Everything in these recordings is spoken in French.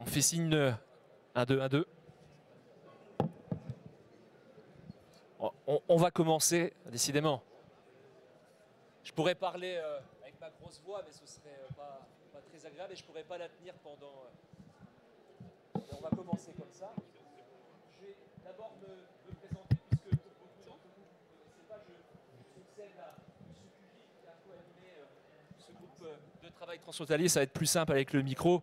On fait signe 1, 2, 1, 2. On va commencer, décidément. Je pourrais parler avec ma grosse voix, mais ce serait pas très agréable et je pourrais pas la tenir pendant... On va commencer comme ça. Je vais d'abord me présenter, puisque beaucoup d'entre vous ne connaissez pas, je succède à M. Cugy, qui a co-animé ce groupe de travail transfrontalier. Ça va être plus simple avec le micro.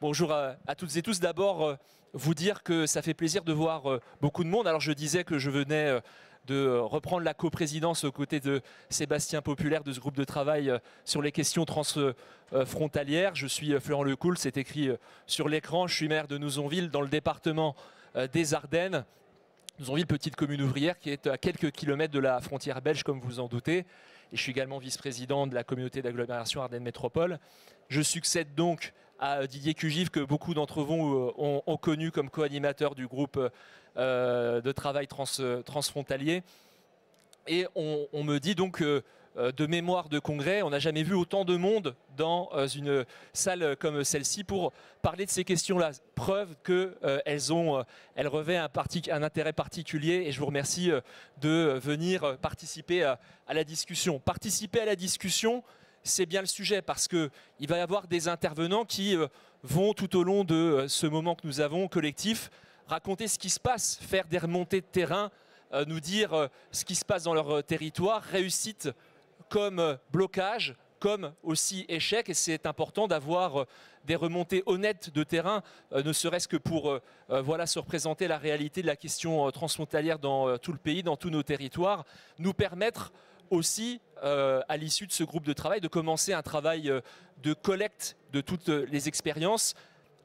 Bonjour à toutes et tous. D'abord, vous dire que ça fait plaisir de voir beaucoup de monde. Alors je disais que je venais de reprendre la coprésidence aux côtés de Sébastien Populaire de ce groupe de travail sur les questions transfrontalières. Je suis Florent Lecoul, c'est écrit sur l'écran. Je suis maire de Nouzonville dans le département des Ardennes. Nouzonville, petite commune ouvrière qui est à quelques kilomètres de la frontière belge, comme vous en doutez. Et je suis également vice-président de la communauté d'agglomération Ardennes Métropole. Je succède donc à Didier Cugive, que beaucoup d'entre vous ont connu comme co-animateur du groupe de travail transfrontalier. Et on me dit donc de mémoire de congrès, on n'a jamais vu autant de monde dans une salle comme celle-ci pour parler de ces questions-là. Preuve qu'elles revêtent un intérêt particulier et je vous remercie de venir participer à la discussion. Participer à la discussion, c'est bien le sujet parce qu'il va y avoir des intervenants qui vont tout au long de ce moment que nous avons collectif raconter ce qui se passe, faire des remontées de terrain, nous dire ce qui se passe dans leur territoire, réussite comme blocage, comme aussi échec. Et c'est important d'avoir des remontées honnêtes de terrain, ne serait-ce que pour se représenter la réalité de la question transfrontalière dans tout le pays, dans tous nos territoires, nous permettre aussi, à l'issue de ce groupe de travail, de commencer un travail de collecte de toutes les expériences,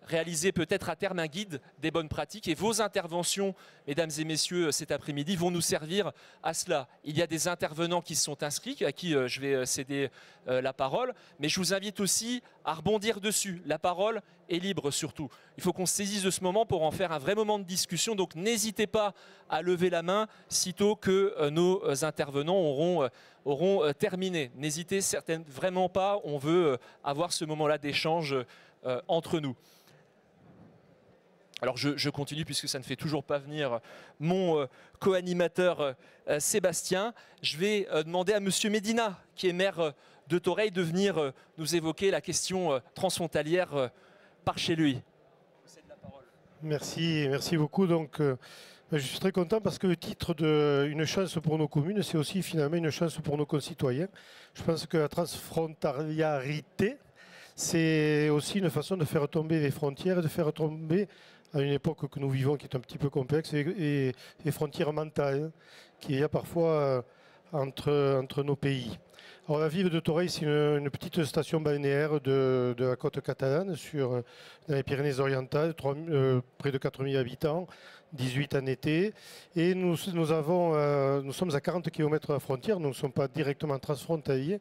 réaliser peut-être à terme un guide des bonnes pratiques. Et vos interventions, mesdames et messieurs, cet après-midi, vont nous servir à cela. Il y a des intervenants qui se sont inscrits, à qui je vais céder la parole, mais je vous invite aussi à rebondir dessus. La parole est libre surtout. Il faut qu'on se saisisse de ce moment pour en faire un vrai moment de discussion. Donc n'hésitez pas à lever la main sitôt que nos intervenants auront terminé. N'hésitez vraiment pas, on veut avoir ce moment-là d'échange entre nous. Alors je continue puisque ça ne fait toujours pas venir mon co-animateur Sébastien. Je vais demander à Monsieur Medina, qui est maire de Thoreil, de venir nous évoquer la question transfrontalière par chez lui. C'est de la parole. Merci beaucoup. Donc, je suis très content parce que le titre d'Une chance pour nos communes, c'est aussi finalement une chance pour nos concitoyens. Je pense que la transfrontaliarité, c'est aussi une façon de faire tomber les frontières et de faire tomber, à une époque que nous vivons qui est un petit peu complexe, et les frontières mentales qu'il y a parfois entre nos pays. Alors la ville de Thoreil, c'est une petite station balnéaire de la côte catalane, dans les Pyrénées-Orientales, près de 4000 habitants, 18 en été. Et nous sommes à 40 km de la frontière, nous ne sommes pas directement transfrontaliers,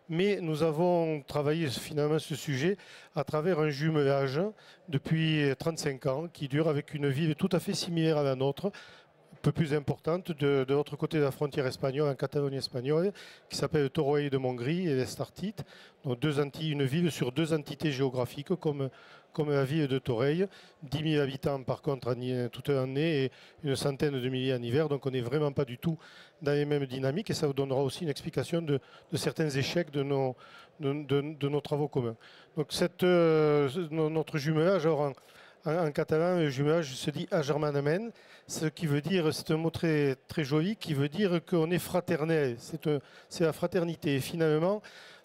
mais nous avons travaillé finalement ce sujet à travers un jumelage depuis 35 ans qui dure avec une ville tout à fait similaire à la nôtre, un peu plus importante de l'autre côté de la frontière espagnole, en Catalogne espagnole, qui s'appelle Torroella de Montgrí et l'Estartit. Donc une ville sur deux entités géographiques comme la ville de Thoreil. 10 000 habitants par contre toute l'année et une centaine de milliers en hiver. Donc on n'est vraiment pas du tout dans les mêmes dynamiques et ça vous donnera aussi une explication de certains échecs de nos travaux communs. Donc notre jumelage, en catalan, le jumelage se dit agermanament, ce qui veut dire, c'est un mot très, très joli, qui veut dire qu'on est fraternel, c'est la fraternité. Et finalement,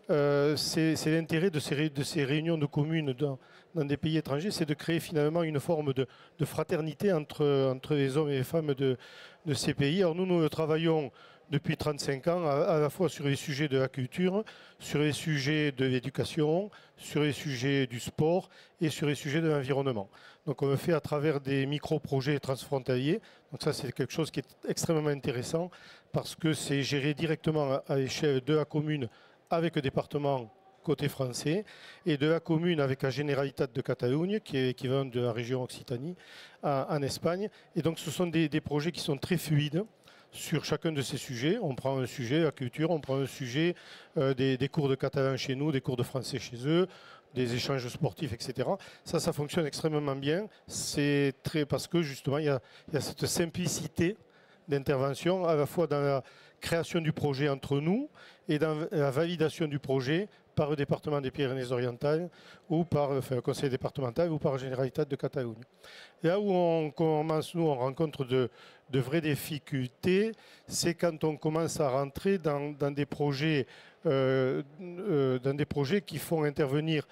c'est l'intérêt de ces réunions de communes dans des pays étrangers, c'est de créer finalement une forme de fraternité entre les hommes et les femmes de ces pays. Alors nous travaillons depuis 35 ans, à la fois sur les sujets de la culture, sur les sujets de l'éducation, sur les sujets du sport et sur les sujets de l'environnement. Donc on le fait à travers des micro-projets transfrontaliers. Donc ça c'est quelque chose qui est extrêmement intéressant parce que c'est géré directement à l'échelle de la commune avec le département côté français et de la commune avec la Generalitat de Catalogne qui est équivalent de la région Occitanie en Espagne. Et donc ce sont des projets qui sont très fluides sur chacun de ces sujets. On prend un sujet, la culture, on prend un sujet des cours de catalan chez nous, des cours de français chez eux, des échanges sportifs, etc. Ça fonctionne extrêmement bien. C'est parce que justement, il y a cette simplicité d'intervention, à la fois dans la création du projet entre nous et dans la validation du projet par le département des Pyrénées-Orientales ou par le conseil départemental ou par la Généralitat de Catalogne. Là où on commence, nous, on rencontre de vraies difficultés, c'est quand on commence à rentrer dans des projets qui font intervenir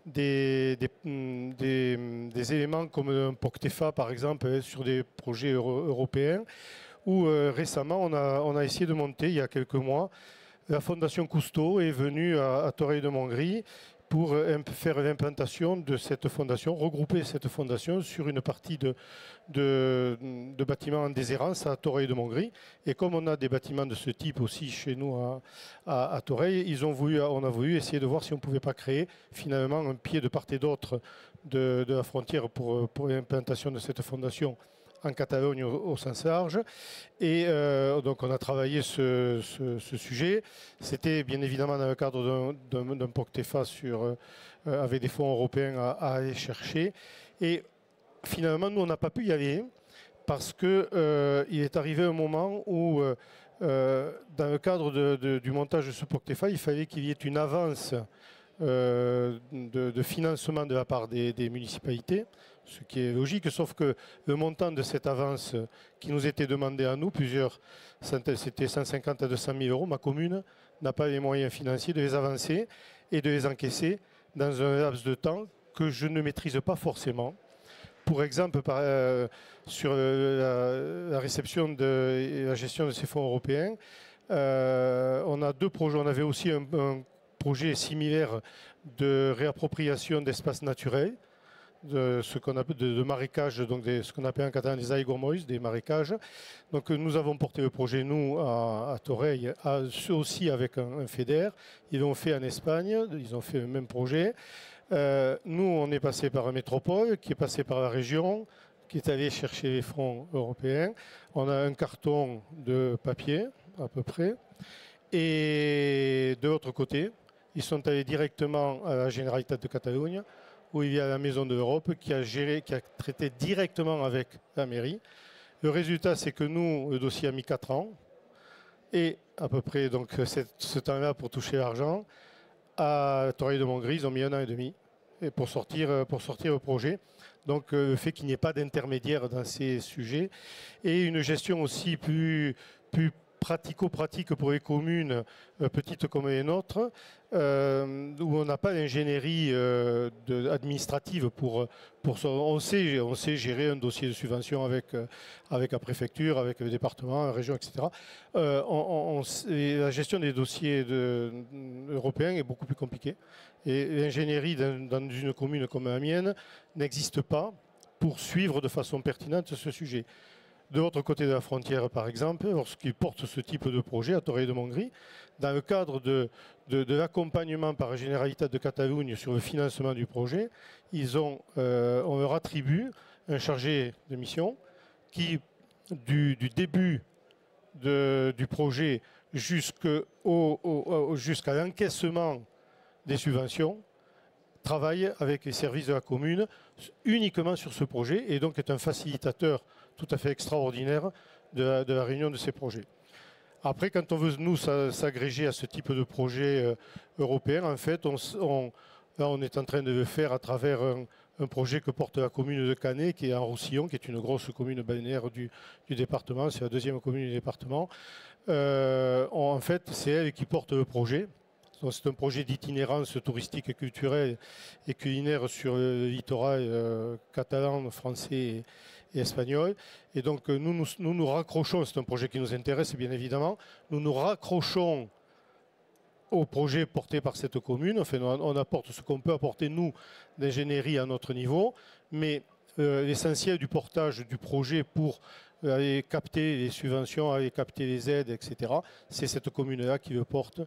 des éléments comme un POCTEFA, par exemple, sur des projets européens, où récemment, on a essayé de monter, il y a quelques mois, la Fondation Cousteau est venue à Toreil-de-Montgry pour faire l'implantation de cette fondation, regrouper cette fondation sur une partie de bâtiments en déshérence à Toreil-de-Montgry. Et comme on a des bâtiments de ce type aussi chez nous à Toreil, on a voulu essayer de voir si on ne pouvait pas créer finalement un pied de part et d'autre de la frontière pour l'implantation de cette fondation en Catalogne au sens large. Et donc on a travaillé ce sujet. C'était bien évidemment dans le cadre d'un POCTEFA avec des fonds européens à aller chercher. Et finalement, nous, on n'a pas pu y aller parce qu'il est arrivé un moment où, dans le cadre du montage de ce POCTEFA, il fallait qu'il y ait une avance de financement de la part des municipalités, ce qui est logique, sauf que le montant de cette avance qui nous était demandé à nous, c'était 150 à 200 000 euros, ma commune n'a pas les moyens financiers de les avancer et de les encaisser dans un laps de temps que je ne maîtrise pas forcément. Pour exemple, sur la réception et la gestion de ces fonds européens, on a deux projets. On avait aussi un projet similaire de réappropriation d'espaces naturels, de marécages, donc ce qu'on appelle en catalan des aiguamolls, des marécages. Donc nous avons porté le projet, nous, à Toreil, aussi avec un FEDER. Ils l'ont fait en Espagne, ils ont fait le même projet. Nous, on est passé par une métropole, qui est passé par la région, qui est allé chercher les fonds européens. On a un carton de papier, à peu près. Et de l'autre côté, ils sont allés directement à la Généralitat de Catalogne, où il y a la Maison de l'Europe qui a traité directement avec la mairie. Le résultat, c'est que nous, le dossier a mis 4 ans, et à peu près donc, ce temps-là pour toucher l'argent. À Toreil-de-Montgry, ils ont mis 1 an et demi pour sortir le projet. Donc le fait qu'il n'y ait pas d'intermédiaire dans ces sujets et une gestion aussi plus pratico-pratique pour les communes petites comme les nôtres, où on n'a pas d'ingénierie administrative on sait gérer un dossier de subvention avec la préfecture, avec le département, la région, etc. La gestion des dossiers européens est beaucoup plus compliquée. Et l'ingénierie dans une commune comme la mienne n'existe pas pour suivre de façon pertinente ce sujet. De l'autre côté de la frontière, par exemple, lorsqu'ils portent ce type de projet à Toreil-de-Montgry, dans le cadre de l'accompagnement par la Généralitat de Catalogne sur le financement du projet, on leur attribue un chargé de mission qui, du début du projet jusqu'à l'encaissement des subventions, travaille avec les services de la commune uniquement sur ce projet et donc est un facilitateur tout à fait extraordinaire de la réunion de ces projets. Après, quand on veut, nous, s'agréger à ce type de projet européen, en fait, là, on est en train de le faire à travers un projet que porte la commune de Canet, qui est en Roussillon, qui est une grosse commune balnéaire du département. C'est la deuxième commune du département. En fait, c'est elle qui porte le projet. C'est un projet d'itinérance touristique, culturelle et culinaire sur le littoral catalan, français et espagnol. Et donc nous raccrochons, c'est un projet qui nous intéresse bien évidemment, nous raccrochons au projet porté par cette commune. Enfin, on apporte ce qu'on peut apporter, nous, d'ingénierie à notre niveau, mais l'essentiel du portage du projet pour aller capter les subventions, aller capter les aides, etc., c'est cette commune-là qui le porte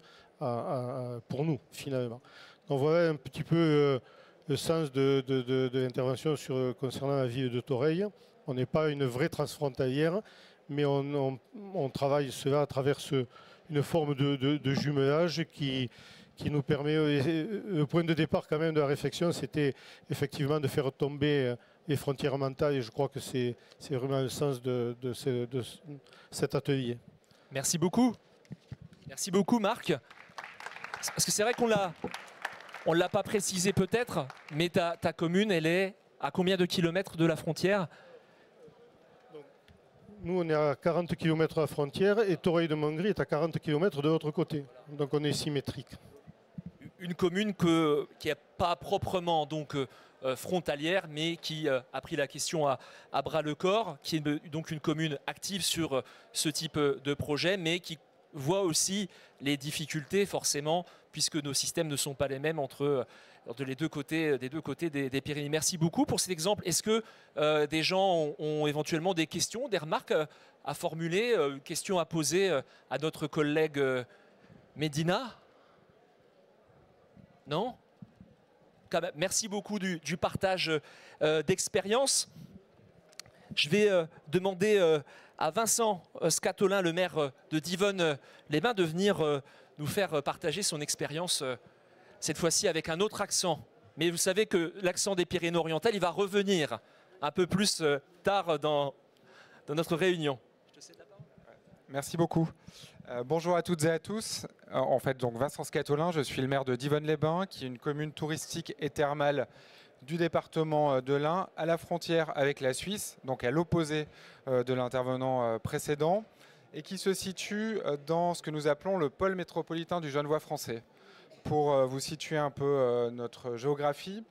pour nous, finalement. Donc voilà un petit peu le sens de l'intervention concernant la ville de Toreil. On n'est pas une vraie transfrontalière, mais on travaille cela à travers une forme de jumelage qui qui nous permet, le point de départ quand même de la réflexion, c'était effectivement de faire tomber les frontières mentales, et je crois que c'est vraiment le sens de cet atelier. Merci beaucoup. Merci beaucoup, Marc. Parce que c'est vrai qu'on ne l'a pas précisé peut-être, mais ta commune, elle est à combien de kilomètres de la frontière? Nous, on est à 40 km de la frontière et Toreil-de-Montgry est à 40 km de l'autre côté. Donc on est symétrique. Une commune qui n'est pas proprement donc, frontalière, mais qui a pris la question à bras le corps, qui est donc une commune active sur ce type de projet, mais qui voit aussi les difficultés forcément, puisque nos systèmes ne sont pas les mêmes entre les deux côtés, des Pyrénées. Merci beaucoup pour cet exemple. Est-ce que des gens ont éventuellement des questions, des remarques à formuler, questions à poser à notre collègue Medina? Non? Merci beaucoup du partage d'expérience. Je vais demander à Vincent Scatolin, le maire de Divonne-les-Bains, de venir nous faire partager son expérience, cette fois-ci avec un autre accent. Mais vous savez que l'accent des Pyrénées-Orientales, il va revenir un peu plus tard dans notre réunion. Je te cède la parole. Merci beaucoup. Bonjour à toutes et à tous. En fait, donc Vincent Scatolin, je suis le maire de Divonne-les-Bains, qui est une commune touristique et thermale du département de l'Ain, à la frontière avec la Suisse, donc à l'opposé de l'intervenant précédent, et qui se situe dans ce que nous appelons le pôle métropolitain du Genevois français. Pour vous situer un peu notre géographie,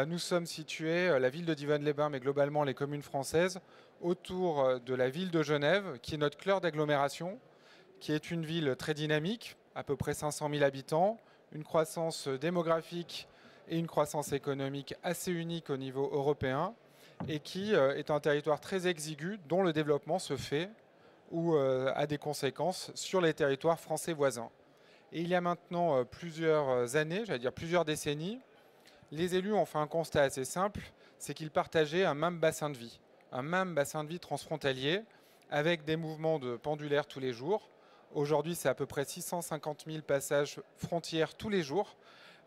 nous sommes situés, la ville de Divonne-les-Bains, mais globalement les communes françaises, autour de la ville de Genève, qui est notre cœur d'agglomération, qui est une ville très dynamique, à peu près 500 000 habitants, une croissance démographique et une croissance économique assez unique au niveau européen, et qui est un territoire très exigu dont le développement se fait ou a des conséquences sur les territoires français voisins. Et il y a maintenant plusieurs années, j'allais dire plusieurs décennies, les élus ont fait un constat assez simple, c'est qu'ils partageaient un même bassin de vie transfrontalier, avec des mouvements de pendulaires tous les jours. Aujourd'hui, c'est à peu près 650 000 passages frontières tous les jours,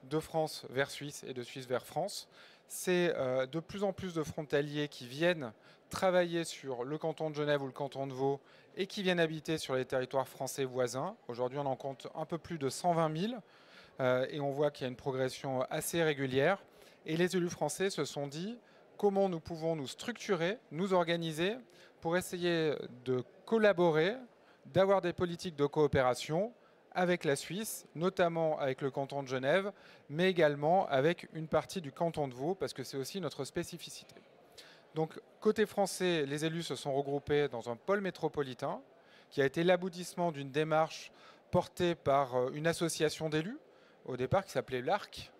de France vers Suisse et de Suisse vers France. C'est de plus en plus de frontaliers qui viennent travailler sur le canton de Genève ou le canton de Vaud et qui viennent habiter sur les territoires français voisins. Aujourd'hui, on en compte un peu plus de 120 000 et on voit qu'il y a une progression assez régulière. Et les élus français se sont dit comment nous pouvons nous structurer, nous organiser pour essayer de collaborer, d'avoir des politiques de coopération avec la Suisse, notamment avec le canton de Genève, mais également avec une partie du canton de Vaud, parce que c'est aussi notre spécificité. Donc, côté français, les élus se sont regroupés dans un pôle métropolitain, qui a été l'aboutissement d'une démarche portée par une association d'élus, au départ, qui s'appelait l'ARC,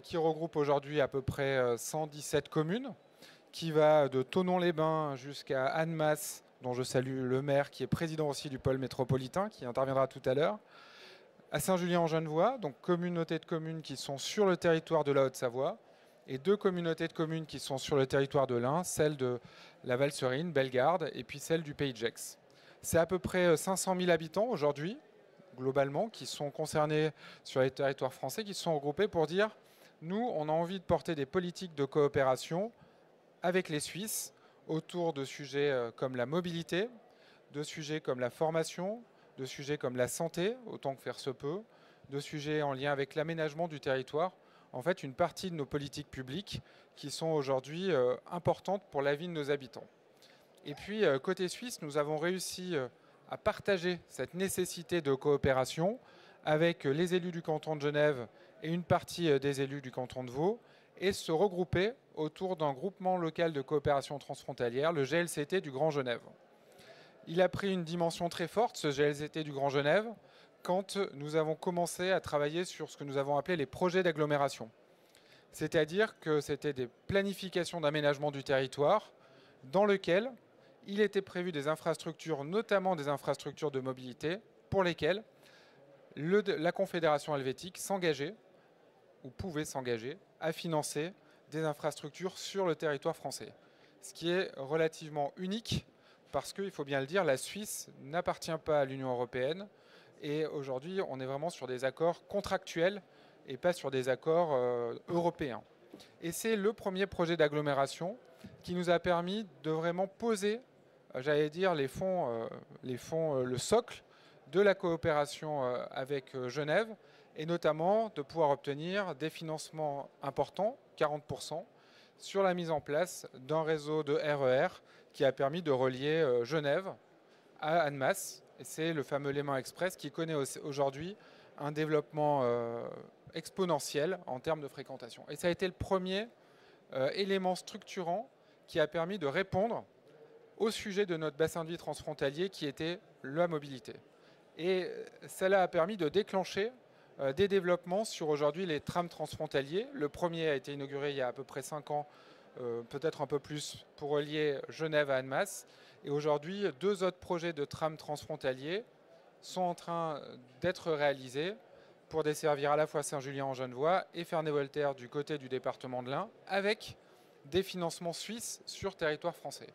qui regroupe aujourd'hui à peu près 117 communes, qui va de Thonon-les-Bains jusqu'à Annemasse, dont je salue le maire, qui est président aussi du pôle métropolitain, qui interviendra tout à l'heure, à Saint-Julien-en-Genevois, donc communauté de communes qui sont sur le territoire de la Haute-Savoie, et deux communautés de communes qui sont sur le territoire de l'Ain, celle de la Valserine, Bellegarde, et puis celle du Pays de Gex. C'est à peu près 500 000 habitants aujourd'hui, globalement, qui sont concernés sur les territoires français, qui se sont regroupés pour dire « Nous, on a envie de porter des politiques de coopération avec les Suisses autour de sujets comme la mobilité, de sujets comme la formation, de sujets comme la santé, autant que faire se peut, de sujets en lien avec l'aménagement du territoire. En fait, une partie de nos politiques publiques qui sont aujourd'hui importantes pour la vie de nos habitants. Et puis, côté suisse, nous avons réussi à partager cette nécessité de coopération avec les élus du canton de Genève et une partie des élus du canton de Vaud, et se regrouper autour d'un groupement local de coopération transfrontalière, le GLCT du Grand Genève. Il a pris une dimension très forte, ce GLCT du Grand Genève, quand nous avons commencé à travailler sur ce que nous avons appelé les projets d'agglomération. C'est-à-dire que c'était des planifications d'aménagement du territoire dans lesquelles il était prévu des infrastructures, notamment des infrastructures de mobilité, pour lesquelles la Confédération helvétique s'engageait, ou pouvait s'engager, à financer des infrastructures sur le territoire français. Ce qui est relativement unique, parce qu'il faut bien le dire, la Suisse n'appartient pas à l'Union européenne Et aujourd'hui, on est vraiment sur des accords contractuels et pas sur des accords européens. Et c'est le premier projet d'agglomération qui nous a permis de vraiment poser, j'allais dire, le socle de la coopération avec Genève, et notamment de pouvoir obtenir des financements importants, 40%, sur la mise en place d'un réseau de RER qui a permis de relier Genève à Annemasse. Et c'est le fameux Léman Express qui connaît aujourd'hui un développement exponentiel en termes de fréquentation. Et ça a été le premier élément structurant qui a permis de répondre au sujet de notre bassin de vie transfrontalier qui était la mobilité. Et cela a permis de déclencher des développements sur aujourd'hui les trams transfrontaliers. Le premier a été inauguré il y a à peu près 5 ans, peut-être un peu plus, pour relier Genève à Annemasse. Et aujourd'hui, 2 autres projets de trams transfrontaliers sont en train d'être réalisés pour desservir à la fois Saint-Julien-en-Genevois et Ferney-Voltaire du côté du département de l'Ain, avec des financements suisses sur territoire français.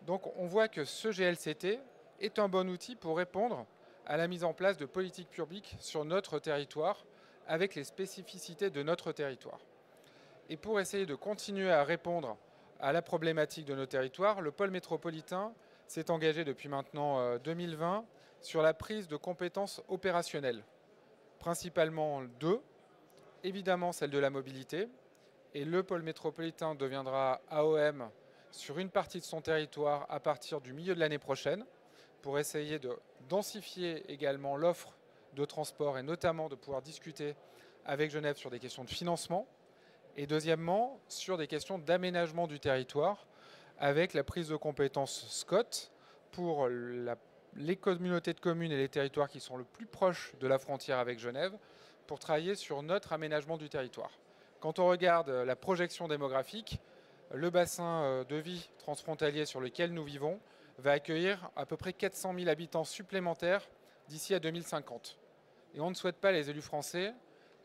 Donc on voit que ce GLCT est un bon outil pour répondre à la mise en place de politiques publiques sur notre territoire, avec les spécificités de notre territoire. Et pour essayer de continuer à répondre à la problématique de nos territoires, le pôle métropolitain s'est engagé depuis maintenant 2020 sur la prise de compétences opérationnelles, principalement 2, évidemment celle de la mobilité, et le pôle métropolitain deviendra AOM sur une partie de son territoire à partir du milieu de l'année prochaine, pour essayer de densifier également l'offre de transport et notamment de pouvoir discuter avec Genève sur des questions de financement. Et deuxièmement, sur des questions d'aménagement du territoire, avec la prise de compétences SCOT pour les communautés de communes et les territoires qui sont le plus proches de la frontière avec Genève, pour travailler sur notre aménagement du territoire. Quand on regarde la projection démographique, le bassin de vie transfrontalier sur lequel nous vivons va accueillir à peu près 400 000 habitants supplémentaires d'ici à 2050. Et on ne souhaite pas, les élus français,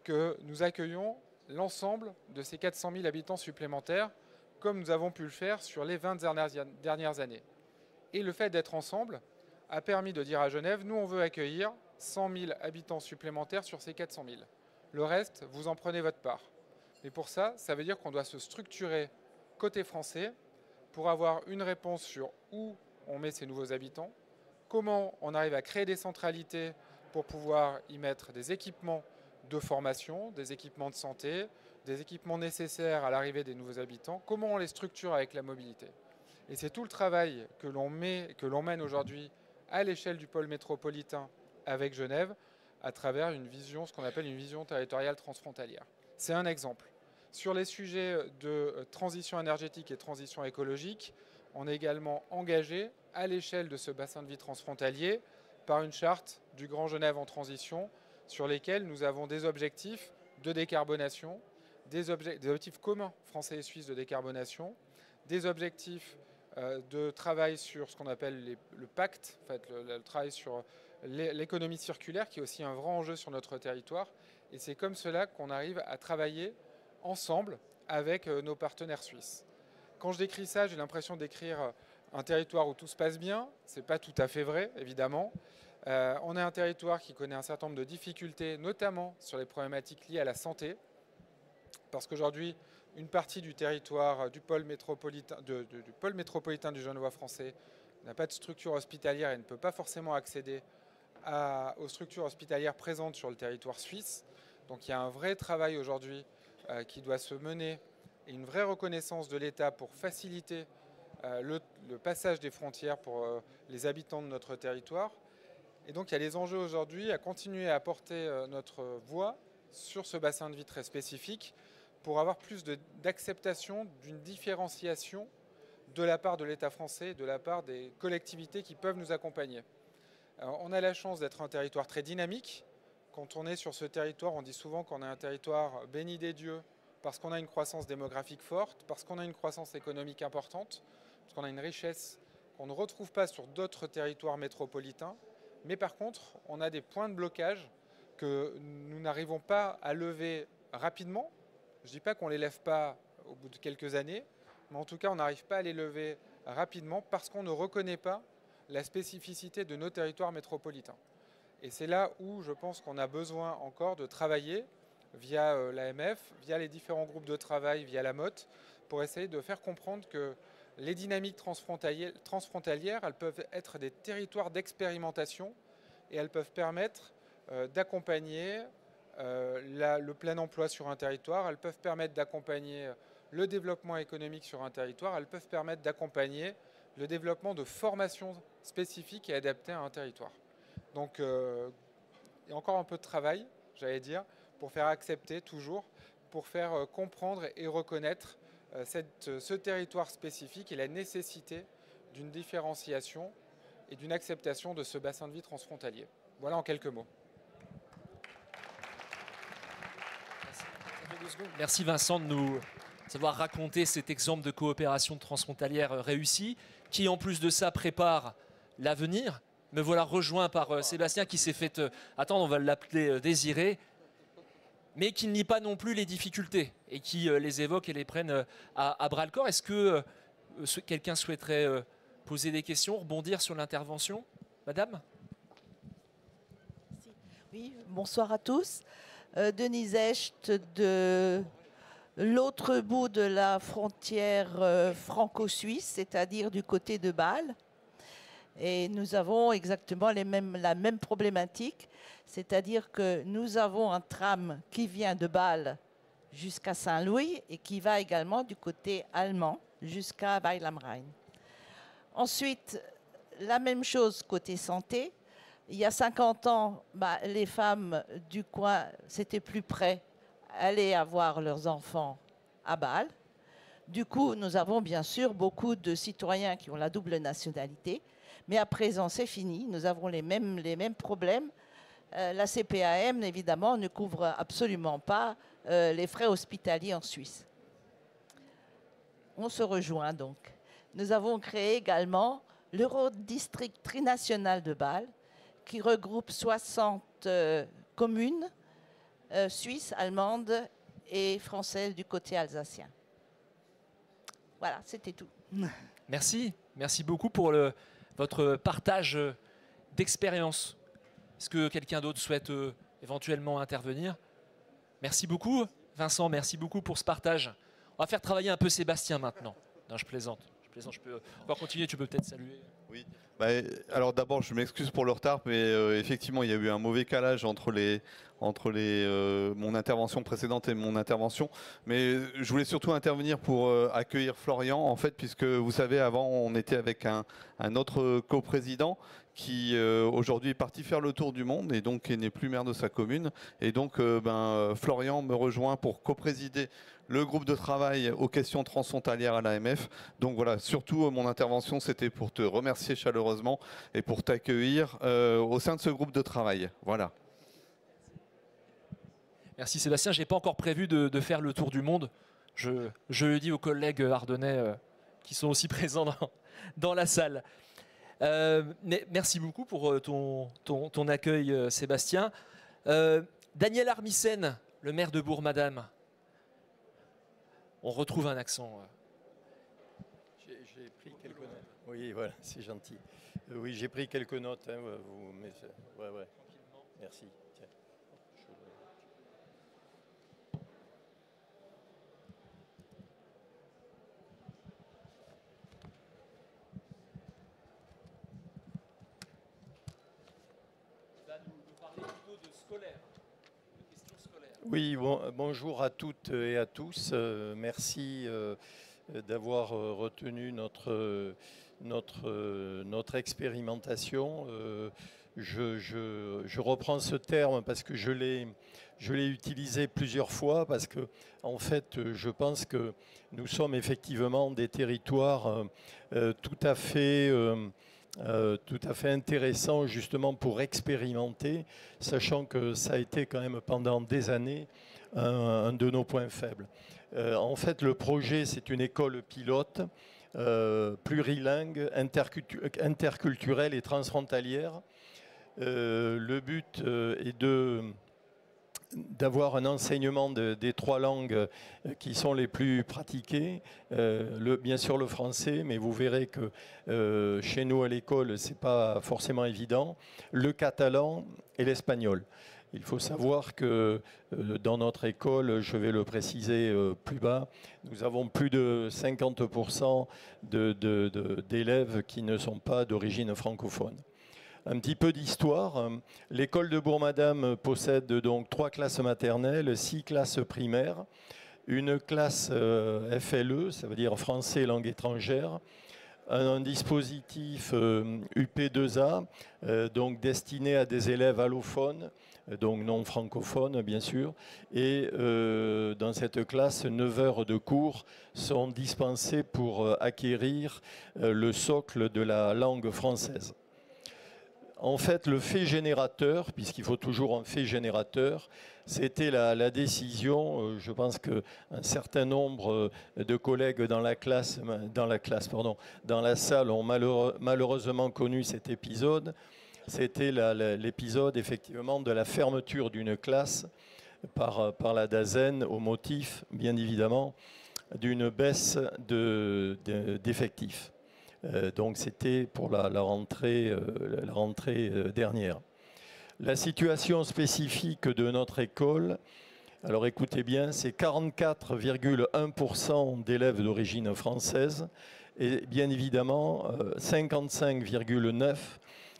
que nous accueillions l'ensemble de ces 400 000 habitants supplémentaires, comme nous avons pu le faire sur les 20 dernières années. Et le fait d'être ensemble a permis de dire à Genève, nous on veut accueillir 100 000 habitants supplémentaires sur ces 400 000. Le reste, vous en prenez votre part. Et pour ça, ça veut dire qu'on doit se structurer côté français pour avoir une réponse sur où on met ces nouveaux habitants, comment on arrive à créer des centralités pour pouvoir y mettre des équipements de formation, des équipements de santé, des équipements nécessaires à l'arrivée des nouveaux habitants, comment on les structure avec la mobilité. Et c'est tout le travail que l'on mène aujourd'hui à l'échelle du pôle métropolitain avec Genève, à travers une vision, ce qu'on appelle une vision territoriale transfrontalière. C'est un exemple. Sur les sujets de transition énergétique et transition écologique, on est également engagé à l'échelle de ce bassin de vie transfrontalier par une charte du Grand Genève en transition sur lesquels nous avons des objectifs de décarbonation, des objectifs communs français et suisses de décarbonation, des objectifs de travail sur ce qu'on appelle le pacte, en fait, le travail sur l'économie circulaire qui est aussi un vrai enjeu sur notre territoire. Et c'est comme cela qu'on arrive à travailler ensemble avec nos partenaires suisses. Quand je décris ça, j'ai l'impression d'écrire un territoire où tout se passe bien. Ce n'est pas tout à fait vrai, évidemment. On a un territoire qui connaît un certain nombre de difficultés, notamment sur les problématiques liées à la santé, parce qu'aujourd'hui, une partie du territoire du pôle métropolitain du Genevois français n'a pas de structure hospitalière et ne peut pas forcément accéder aux structures hospitalières présentes sur le territoire suisse. Donc il y a un vrai travail aujourd'hui qui doit se mener et une vraie reconnaissance de l'État pour faciliter le passage des frontières pour les habitants de notre territoire. Et donc il y a des enjeux aujourd'hui à continuer à porter notre voix sur ce bassin de vie très spécifique pour avoir plus d'acceptation d'une différenciation de la part de l'État français, de la part des collectivités qui peuvent nous accompagner. Alors, on a la chance d'être un territoire très dynamique. Quand on est sur ce territoire, on dit souvent qu'on est un territoire béni des dieux parce qu'on a une croissance démographique forte, parce qu'on a une croissance économique importante, parce qu'on a une richesse qu'on ne retrouve pas sur d'autres territoires métropolitains. Mais par contre, on a des points de blocage que nous n'arrivons pas à lever rapidement. Je ne dis pas qu'on ne les lève pas au bout de quelques années, mais en tout cas, on n'arrive pas à les lever rapidement parce qu'on ne reconnaît pas la spécificité de nos territoires métropolitains. Et c'est là où je pense qu'on a besoin encore de travailler via l'AMF, via les différents groupes de travail, via la MOT, pour essayer de faire comprendre que les dynamiques transfrontalières, elles peuvent être des territoires d'expérimentation et elles peuvent permettre d'accompagner le plein emploi sur un territoire, elles peuvent permettre d'accompagner le développement économique sur un territoire, elles peuvent permettre d'accompagner le développement de formations spécifiques et adaptées à un territoire. Donc il y a encore un peu de travail, j'allais dire, pour faire accepter toujours, pour faire comprendre et reconnaître ce territoire spécifique et la nécessité d'une différenciation et d'une acceptation de ce bassin de vie transfrontalier. Voilà en quelques mots. Merci Vincent de nous avoir raconté cet exemple de coopération transfrontalière réussie, qui en plus de ça prépare l'avenir. Me voilà rejoint par Sébastien qui s'est fait attendre, on va l'appeler Désiré, mais qui ne nie pas non plus les difficultés et qui les évoque et les prenne à bras-le-corps. Est-ce que quelqu'un souhaiterait poser des questions, rebondir sur l'intervention? Madame? Oui, bonsoir à tous. Denise Echt de l'autre bout de la frontière franco-suisse, c'est-à-dire du côté de Bâle. Et nous avons exactement la même problématique, c'est-à-dire que nous avons un tram qui vient de Bâle jusqu'à Saint-Louis et qui va également du côté allemand jusqu'à Weil am Rhein. Ensuite, la même chose côté santé. Il y a 50 ans, les femmes du coin, c'était plus près, allaient avoir leurs enfants à Bâle. Du coup, nous avons bien sûr beaucoup de citoyens qui ont la double nationalité. Mais à présent, c'est fini. Nous avons les mêmes problèmes. La CPAM, évidemment, ne couvre absolument pas les frais hospitaliers en Suisse. On se rejoint donc. Nous avons créé également l'Eurodistrict trinational de Bâle, qui regroupe 60 communes suisses, allemandes et françaises du côté alsacien. Voilà, c'était tout. Merci. Merci beaucoup pour votre partage d'expérience. Est-ce que quelqu'un d'autre souhaite éventuellement intervenir? Merci beaucoup, Vincent, merci beaucoup pour ce partage. On va faire travailler un peu Sébastien maintenant. Non, je plaisante, je peux encore continuer, tu peux peut-être saluer. Oui, alors d'abord je m'excuse pour le retard, mais effectivement il y a eu un mauvais calage entre mon intervention précédente et mon intervention. Mais je voulais surtout intervenir pour accueillir Florian, en fait, puisque vous savez, avant on était avec un autre coprésident qui aujourd'hui est parti faire le tour du monde et donc n'est plus maire de sa commune. Et donc Florian me rejoint pour coprésider le groupe de travail aux questions transfrontalières à l'AMF. Donc voilà, surtout mon intervention c'était pour te remercier chaleureusement et pour t'accueillir au sein de ce groupe de travail. Voilà. Merci Sébastien, je n'ai pas encore prévu de faire le tour du monde. Je le dis aux collègues ardennais qui sont aussi présents dans la salle. Merci beaucoup pour ton accueil Sébastien. Daniel Armisen, le maire de Bourg-Madame. On retrouve un accent. J'ai pris quelques notes. Oui, voilà, c'est gentil. Oui, j'ai pris quelques notes. Hein, ouais. Merci. Tiens. Il va nous parler plutôt de scolaire. Oui, bonjour à toutes et à tous. Merci d'avoir retenu notre expérimentation. Je reprends ce terme parce que je l'ai utilisé plusieurs fois, parce que en fait, je pense que nous sommes effectivement des territoires tout à fait intéressant justement pour expérimenter, sachant que ça a été quand même pendant des années un de nos points faibles. En fait, le projet, c'est une école pilote plurilingue, interculturelle et transfrontalière. Le but est d'avoir un enseignement des 3 langues qui sont les plus pratiquées. Bien sûr le français, mais vous verrez que chez nous à l'école, ce n'est pas forcément évident. Le catalan et l'espagnol. Il faut savoir que dans notre école, je vais le préciser plus bas, nous avons plus de 50% d'élèves qui ne sont pas d'origine francophone. Un petit peu d'histoire. L'école de Bourg-Madame possède donc 3 classes maternelles, 6 classes primaires, une classe FLE, ça veut dire français langue étrangère, un dispositif UP2A, donc destiné à des élèves allophones, donc non francophones bien sûr, et dans cette classe, 9 heures de cours sont dispensées pour acquérir le socle de la langue française. En fait, le fait générateur, puisqu'il faut toujours un fait générateur, c'était la décision, je pense qu'un certain nombre de collègues dans la salle ont malheureusement connu cet épisode. C'était l'épisode effectivement de la fermeture d'une classe par la DAZEN au motif, bien évidemment, d'une baisse d'effectifs. Donc c'était pour la rentrée dernière. La situation spécifique de notre école, alors écoutez bien, c'est 44,1% d'élèves d'origine française et bien évidemment 55,9%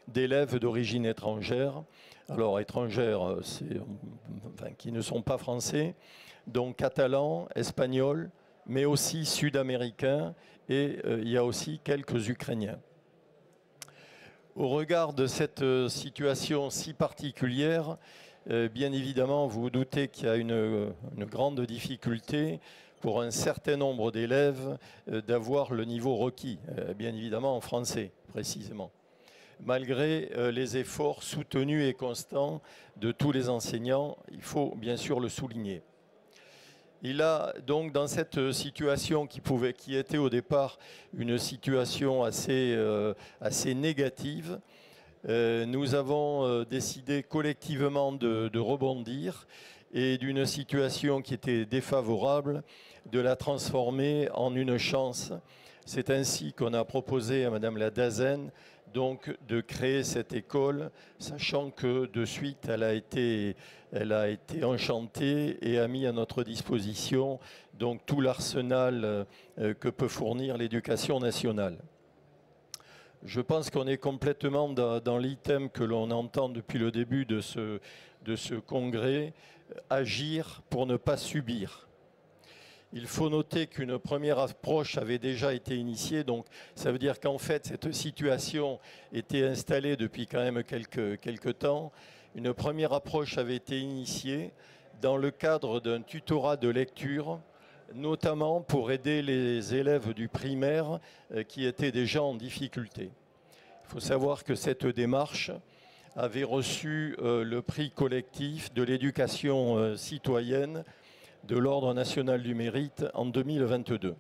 d'élèves d'origine étrangère. Alors étrangères, qui ne sont pas français, donc catalans, espagnols, mais aussi sud-américains, et il y a aussi quelques Ukrainiens. Au regard de cette situation si particulière, bien évidemment, vous vous doutez qu'il y a une grande difficulté pour un certain nombre d'élèves d'avoir le niveau requis, bien évidemment en français précisément, malgré les efforts soutenus et constants de tous les enseignants, il faut bien sûr le souligner. Il a donc dans cette situation qui était au départ une situation assez négative, nous avons décidé collectivement de rebondir et d'une situation qui était défavorable, de la transformer en une chance. C'est ainsi qu'on a proposé à Madame la DAZEN donc de créer cette école, sachant que de suite elle a été enchantée et a mis à notre disposition donc tout l'arsenal que peut fournir l'éducation nationale. Je pense qu'on est complètement dans l'item que l'on entend depuis le début de ce congrès, agir pour ne pas subir. Il faut noter qu'une première approche avait déjà été initiée, donc ça veut dire qu'en fait cette situation était installée depuis quand même quelques temps. Une première approche avait été initiée dans le cadre d'un tutorat de lecture, notamment pour aider les élèves du primaire qui étaient déjà en difficulté. Il faut savoir que cette démarche avait reçu le prix collectif de l'éducation citoyenne de l'Ordre national du mérite en 2022.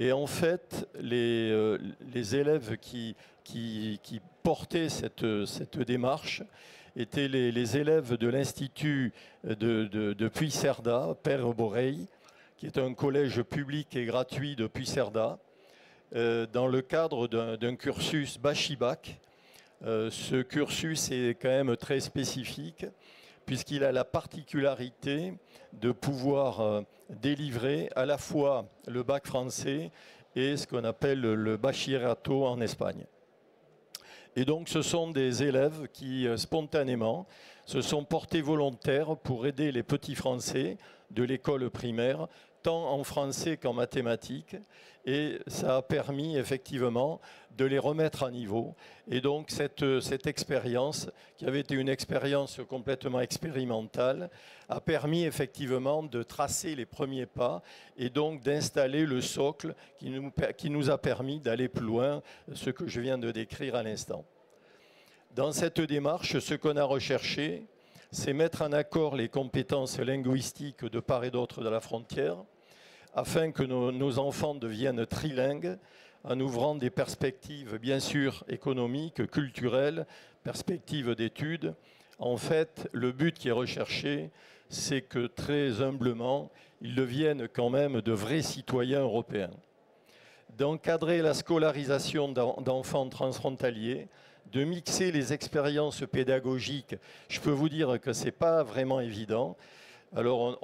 Et en fait, les élèves qui portaient cette démarche étaient les élèves de l'Institut de Puigcerdà, Père Borrell, qui est un collège public et gratuit de Puigcerdà, dans le cadre d'un cursus Bachibac. Ce cursus est quand même très spécifique, puisqu'il a la particularité de pouvoir délivrer à la fois le bac français et ce qu'on appelle le bachillerato en Espagne. Et donc ce sont des élèves qui spontanément se sont portés volontaires pour aider les petits Français de l'école primaire, tant en français qu'en mathématiques, et ça a permis effectivement de les remettre à niveau. Et donc cette expérience, qui avait été une expérience complètement expérimentale, a permis effectivement de tracer les premiers pas et donc d'installer le socle qui nous a permis d'aller plus loin, ce que je viens de décrire à l'instant. Dans cette démarche, ce qu'on a recherché, c'est mettre en accord les compétences linguistiques de part et d'autre de la frontière, afin que nos enfants deviennent trilingues, en ouvrant des perspectives bien sûr économiques, culturelles, perspectives d'études, En fait, le but qui est recherché, c'est que très humblement, ils deviennent quand même de vrais citoyens européens. D'encadrer la scolarisation d'enfants transfrontaliers, de mixer les expériences pédagogiques, je peux vous dire que ce n'est pas vraiment évident. Alors,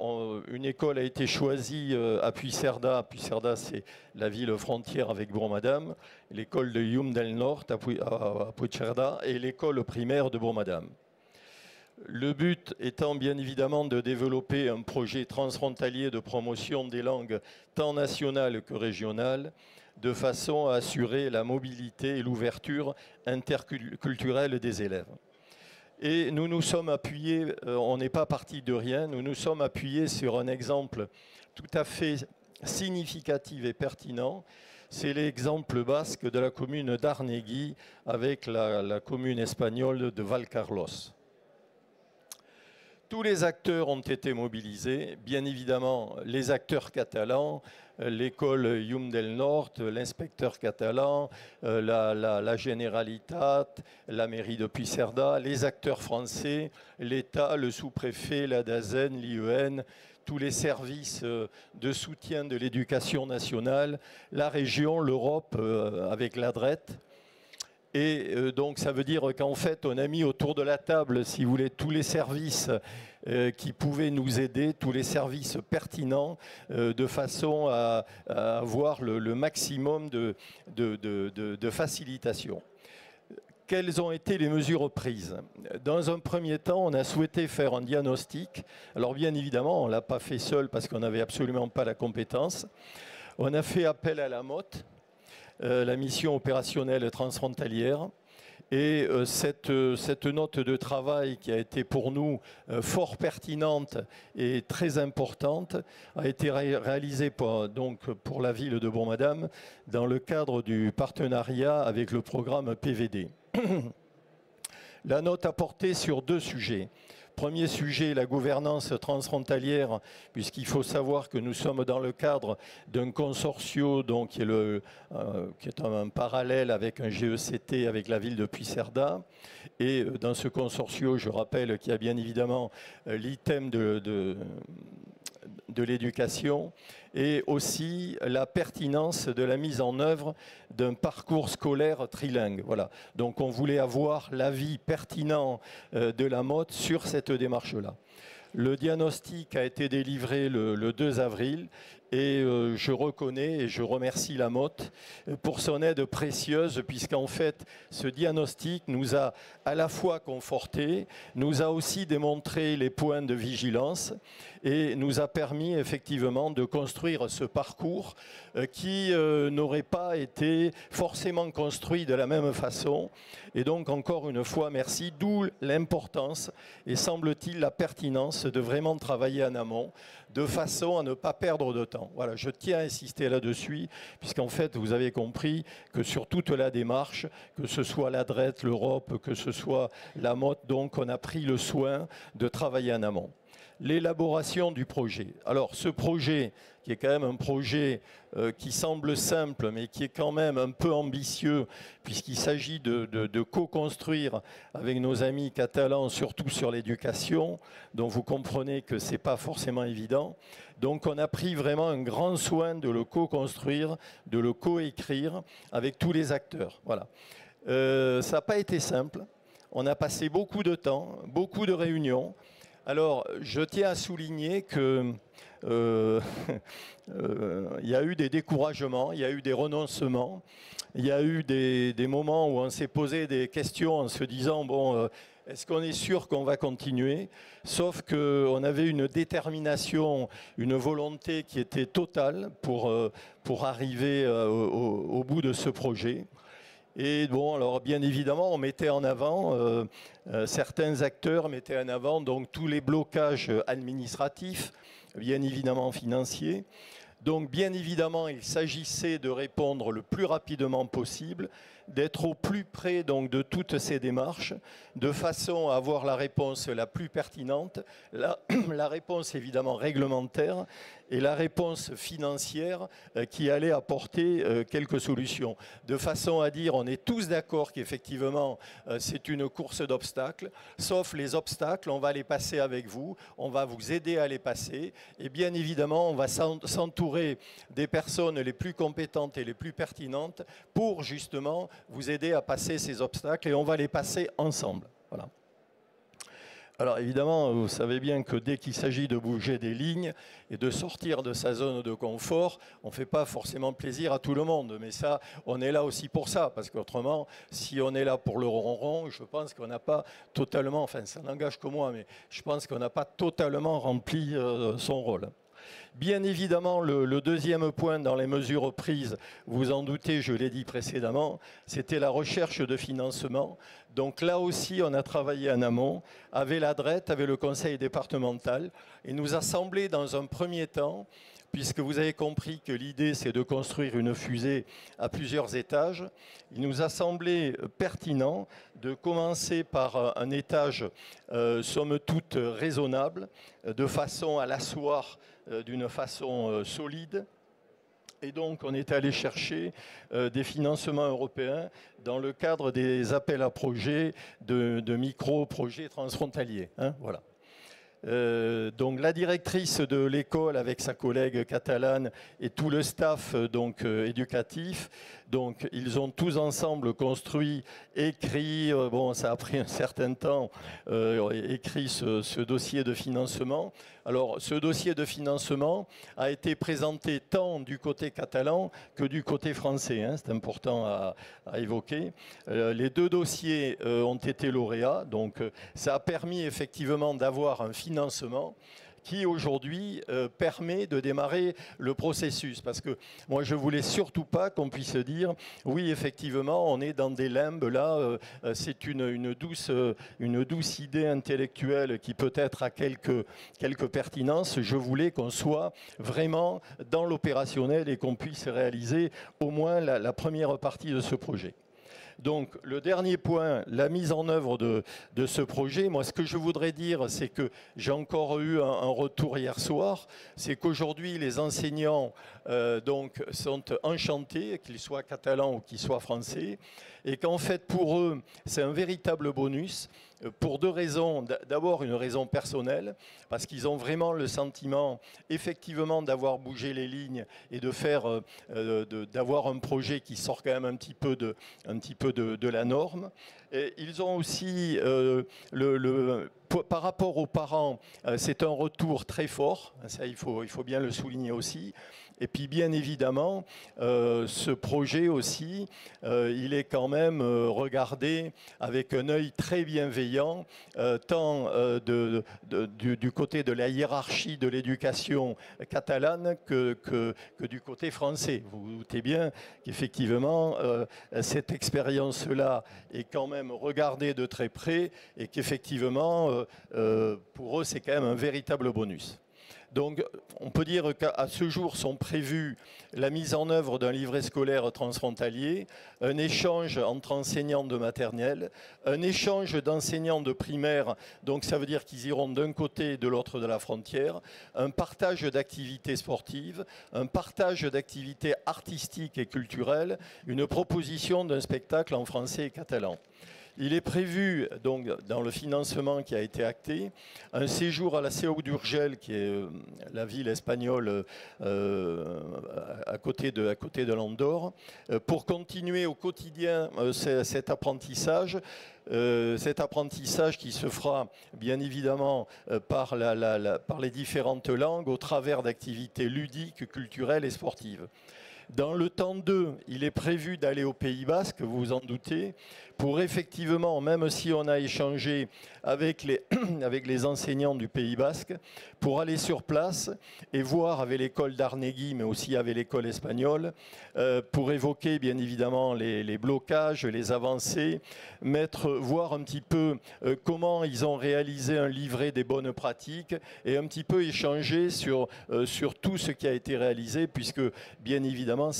une école a été choisie à Puigcerdà. Puigcerdà, c'est la ville frontière avec Bourg-Madame, l'école de Llum del Nord à Puigcerdà et l'école primaire de Bourg-Madame. Le but étant bien évidemment de développer un projet transfrontalier de promotion des langues tant nationales que régionales, de façon à assurer la mobilité et l'ouverture interculturelle des élèves. Et nous nous sommes appuyés, on n'est pas parti de rien, nous nous sommes appuyés sur un exemple tout à fait significatif et pertinent. C'est l'exemple basque de la commune d'Arnegui avec la commune espagnole de Valcarlos. Tous les acteurs ont été mobilisés, bien évidemment les acteurs catalans, l'école Llum del Nord, l'inspecteur catalan, la Generalitat, la mairie de Puigcerdà, les acteurs français, l'État, le sous-préfet, la DAZEN, l'IEN, tous les services de soutien de l'éducation nationale, la région, l'Europe avec l'ADRET. Et donc ça veut dire qu'en fait on a mis autour de la table, si vous voulez, tous les services qui pouvaient nous aider, tous les services pertinents, de façon à avoir le maximum de facilitation. Quelles ont été les mesures prises? Dans un premier temps, on a souhaité faire un diagnostic. Alors bien évidemment, on ne l'a pas fait seul parce qu'on n'avait absolument pas la compétence. On a fait appel à la MOT, la mission opérationnelle transfrontalière. Et cette note de travail qui a été pour nous fort pertinente et très importante a été réalisée pour la ville de Bourg-Madame dans le cadre du partenariat avec le programme PVD. La note a porté sur deux sujets. Premier sujet, la gouvernance transfrontalière, puisqu'il faut savoir que nous sommes dans le cadre d'un consortio donc, qui est un parallèle avec un GECT avec la ville de Puigcerdà. Et dans ce consortio, je rappelle qu'il y a bien évidemment l'item de l'éducation et aussi la pertinence de la mise en œuvre d'un parcours scolaire trilingue. Voilà. Donc on voulait avoir l'avis pertinent de la MOT sur cette démarche-là. Le diagnostic a été délivré le 2 avril et je reconnais et je remercie la MOT pour son aide précieuse puisqu'en fait ce diagnostic nous a à la fois conforté, nous a aussi démontré les points de vigilance et nous a permis effectivement de construire ce parcours qui n'aurait pas été forcément construit de la même façon. Et donc encore une fois merci, d'où l'importance et semble-t-il la pertinence de vraiment travailler en amont de façon à ne pas perdre de temps. Voilà, je tiens à insister là-dessus, puisqu'en fait, vous avez compris que sur toute la démarche, que ce soit l'ADRET, l'Europe, que ce soit la MOT, donc on a pris le soin de travailler en amont. L'élaboration du projet. Alors, ce projet, qui est quand même un projet qui semble simple, mais qui est quand même un peu ambitieux, puisqu'il s'agit de co-construire avec nos amis catalans, surtout sur l'éducation, dont vous comprenez que ce n'est pas forcément évident. Donc on a pris vraiment un grand soin de le co-construire, de le co-écrire avec tous les acteurs. Voilà. Ça n'a pas été simple. On a passé beaucoup de temps, beaucoup de réunions. Alors, je tiens à souligner que il y a eu des découragements, il y a eu des renoncements, il y a eu des moments où on s'est posé des questions en se disant, bon, est-ce qu'on est sûr qu'on va continuer? Sauf qu'on avait une détermination, une volonté qui était totale pour arriver au bout de ce projet. Et bon, alors bien évidemment, on mettait en avant, certains acteurs mettaient en avant donc tous les blocages administratifs, bien évidemment financiers. Donc bien évidemment, il s'agissait de répondre le plus rapidement possible, d'être au plus près donc, de toutes ces démarches, de façon à avoir la réponse la plus pertinente, la réponse évidemment réglementaire, et la réponse financière qui allait apporter quelques solutions. De façon à dire, on est tous d'accord qu'effectivement, c'est une course d'obstacles, sauf les obstacles, on va les passer avec vous, on va vous aider à les passer, et bien évidemment, on va s'entourer des personnes les plus compétentes et les plus pertinentes pour justement vous aider à passer ces obstacles, et on va les passer ensemble. Voilà. Alors évidemment, vous savez bien que dès qu'il s'agit de bouger des lignes et de sortir de sa zone de confort, on ne fait pas forcément plaisir à tout le monde. Mais ça, on est là aussi pour ça, parce qu'autrement, si on est là pour le ronron, je pense qu'on n'a pas totalement, enfin ça n'engage que moi, mais je pense qu'on n'a pas totalement rempli son rôle. Bien évidemment, le deuxième point dans les mesures prises, vous en doutez, je l'ai dit précédemment, c'était la recherche de financement. Donc là aussi, on a travaillé en amont avec la DRET, avec le conseil départemental. Il nous a semblé dans un premier temps, puisque vous avez compris que l'idée c'est de construire une fusée à plusieurs étages, il nous a semblé pertinent de commencer par un étage somme toute raisonnable, de façon à l'asseoir d'une façon solide. Et donc, on est allé chercher des financements européens dans le cadre des appels à projets de micro-projets transfrontaliers. Hein, voilà. Donc la directrice de l'école avec sa collègue catalane et tout le staff éducatif, donc ils ont tous ensemble construit, écrit, bon ça a pris un certain temps, écrit ce dossier de financement. Alors ce dossier de financement a été présenté tant du côté catalan que du côté français, hein, c'est important à évoquer. Les deux dossiers ont été lauréats, donc ça a permis effectivement d'avoir un financement qui aujourd'hui permet de démarrer le processus. Parce que moi, je ne voulais surtout pas qu'on puisse dire « oui, effectivement, on est dans des limbes, là, c'est une douce idée intellectuelle qui peut-être a quelques pertinences ». Je voulais qu'on soit vraiment dans l'opérationnel et qu'on puisse réaliser au moins la première partie de ce projet. Donc le dernier point, la mise en œuvre de ce projet, moi ce que je voudrais dire, c'est que j'ai encore eu un retour hier soir, c'est qu'aujourd'hui les enseignants sont enchantés, qu'ils soient catalans ou qu'ils soient français, et qu'en fait pour eux c'est un véritable bonus, pour deux raisons. D'abord une raison personnelle, parce qu'ils ont vraiment le sentiment effectivement d'avoir bougé les lignes et de faire, d'avoir un projet qui sort quand même un petit peu de la norme. Et ils ont aussi, par rapport aux parents, c'est un retour très fort, ça il faut bien le souligner aussi. Et puis bien évidemment, ce projet aussi, il est quand même regardé avec un œil très bienveillant, tant du côté de la hiérarchie de l'éducation catalane que du côté français. Vous vous doutez bien qu'effectivement, cette expérience-là est quand même regardée de très près et qu'effectivement, pour eux, c'est quand même un véritable bonus. Donc, on peut dire qu'à ce jour sont prévues la mise en œuvre d'un livret scolaire transfrontalier, un échange entre enseignants de maternelle, un échange d'enseignants de primaire, donc ça veut dire qu'ils iront d'un côté et de l'autre de la frontière, un partage d'activités sportives, un partage d'activités artistiques et culturelles, une proposition d'un spectacle en français et catalan. Il est prévu, donc, dans le financement qui a été acté, un séjour à la Seu d'Urgell, qui est la ville espagnole à côté de l'Andorre, pour continuer au quotidien cet apprentissage qui se fera bien évidemment par les différentes langues au travers d'activités ludiques, culturelles et sportives. Dans le temps 2, il est prévu d'aller au Pays Basque, vous vous en doutez, pour effectivement, même si on a échangé avec les enseignants du Pays Basque, pour aller sur place et voir avec l'école d'Arnegui, mais aussi avec l'école espagnole, pour évoquer bien évidemment les blocages, les avancées, voir un petit peu comment ils ont réalisé un livret des bonnes pratiques et un petit peu échanger sur tout ce qui a été réalisé, puisque bien évidemment, effectivement,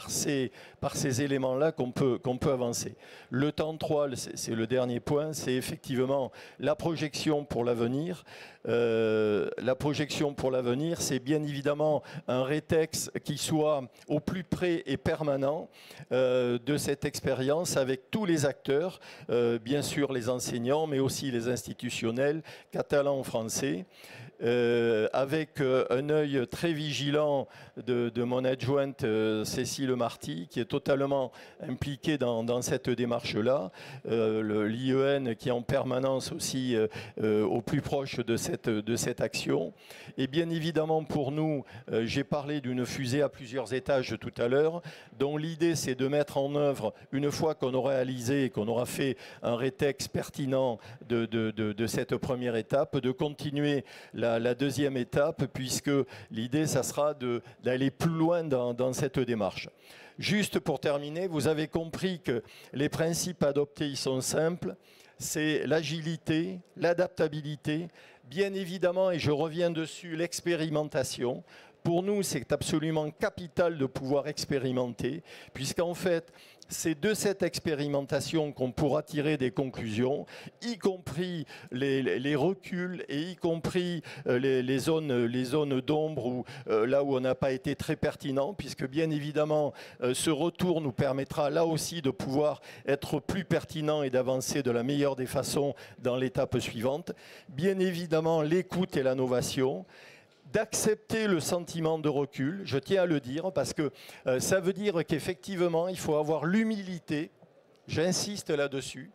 c'est par ces éléments-là qu'on peut avancer. Le temps 3, c'est le dernier point, c'est effectivement la projection pour l'avenir. La projection pour l'avenir, c'est bien évidemment un rétex qui soit au plus près et permanent de cette expérience avec tous les acteurs, bien sûr les enseignants, mais aussi les institutionnels, catalans, français. Avec un œil très vigilant de mon adjointe Cécile Marty, qui est totalement impliquée dans cette démarche-là, l'IEN qui est en permanence aussi au plus proche de cette action. Et bien évidemment pour nous, j'ai parlé d'une fusée à plusieurs étages tout à l'heure, dont l'idée c'est de mettre en œuvre, une fois qu'on aura réalisé et qu'on aura fait un rétex pertinent de cette première étape, de continuer la deuxième étape, puisque l'idée, ça sera d'aller plus loin dans cette démarche. Juste pour terminer, vous avez compris que les principes adoptés, ils sont simples. C'est l'agilité, l'adaptabilité, bien évidemment, et je reviens dessus, l'expérimentation. Pour nous, c'est absolument capital de pouvoir expérimenter, puisqu'en fait, c'est de cette expérimentation qu'on pourra tirer des conclusions, y compris les reculs et y compris les zones d'ombre où, là où on n'a pas été très pertinent, puisque bien évidemment, ce retour nous permettra là aussi de pouvoir être plus pertinent et d'avancer de la meilleure des façons dans l'étape suivante. Bien évidemment, l'écoute et l'innovation. D'accepter le sentiment de recul, je tiens à le dire, parce que ça veut dire qu'effectivement, il faut avoir l'humilité, j'insiste là-dessus,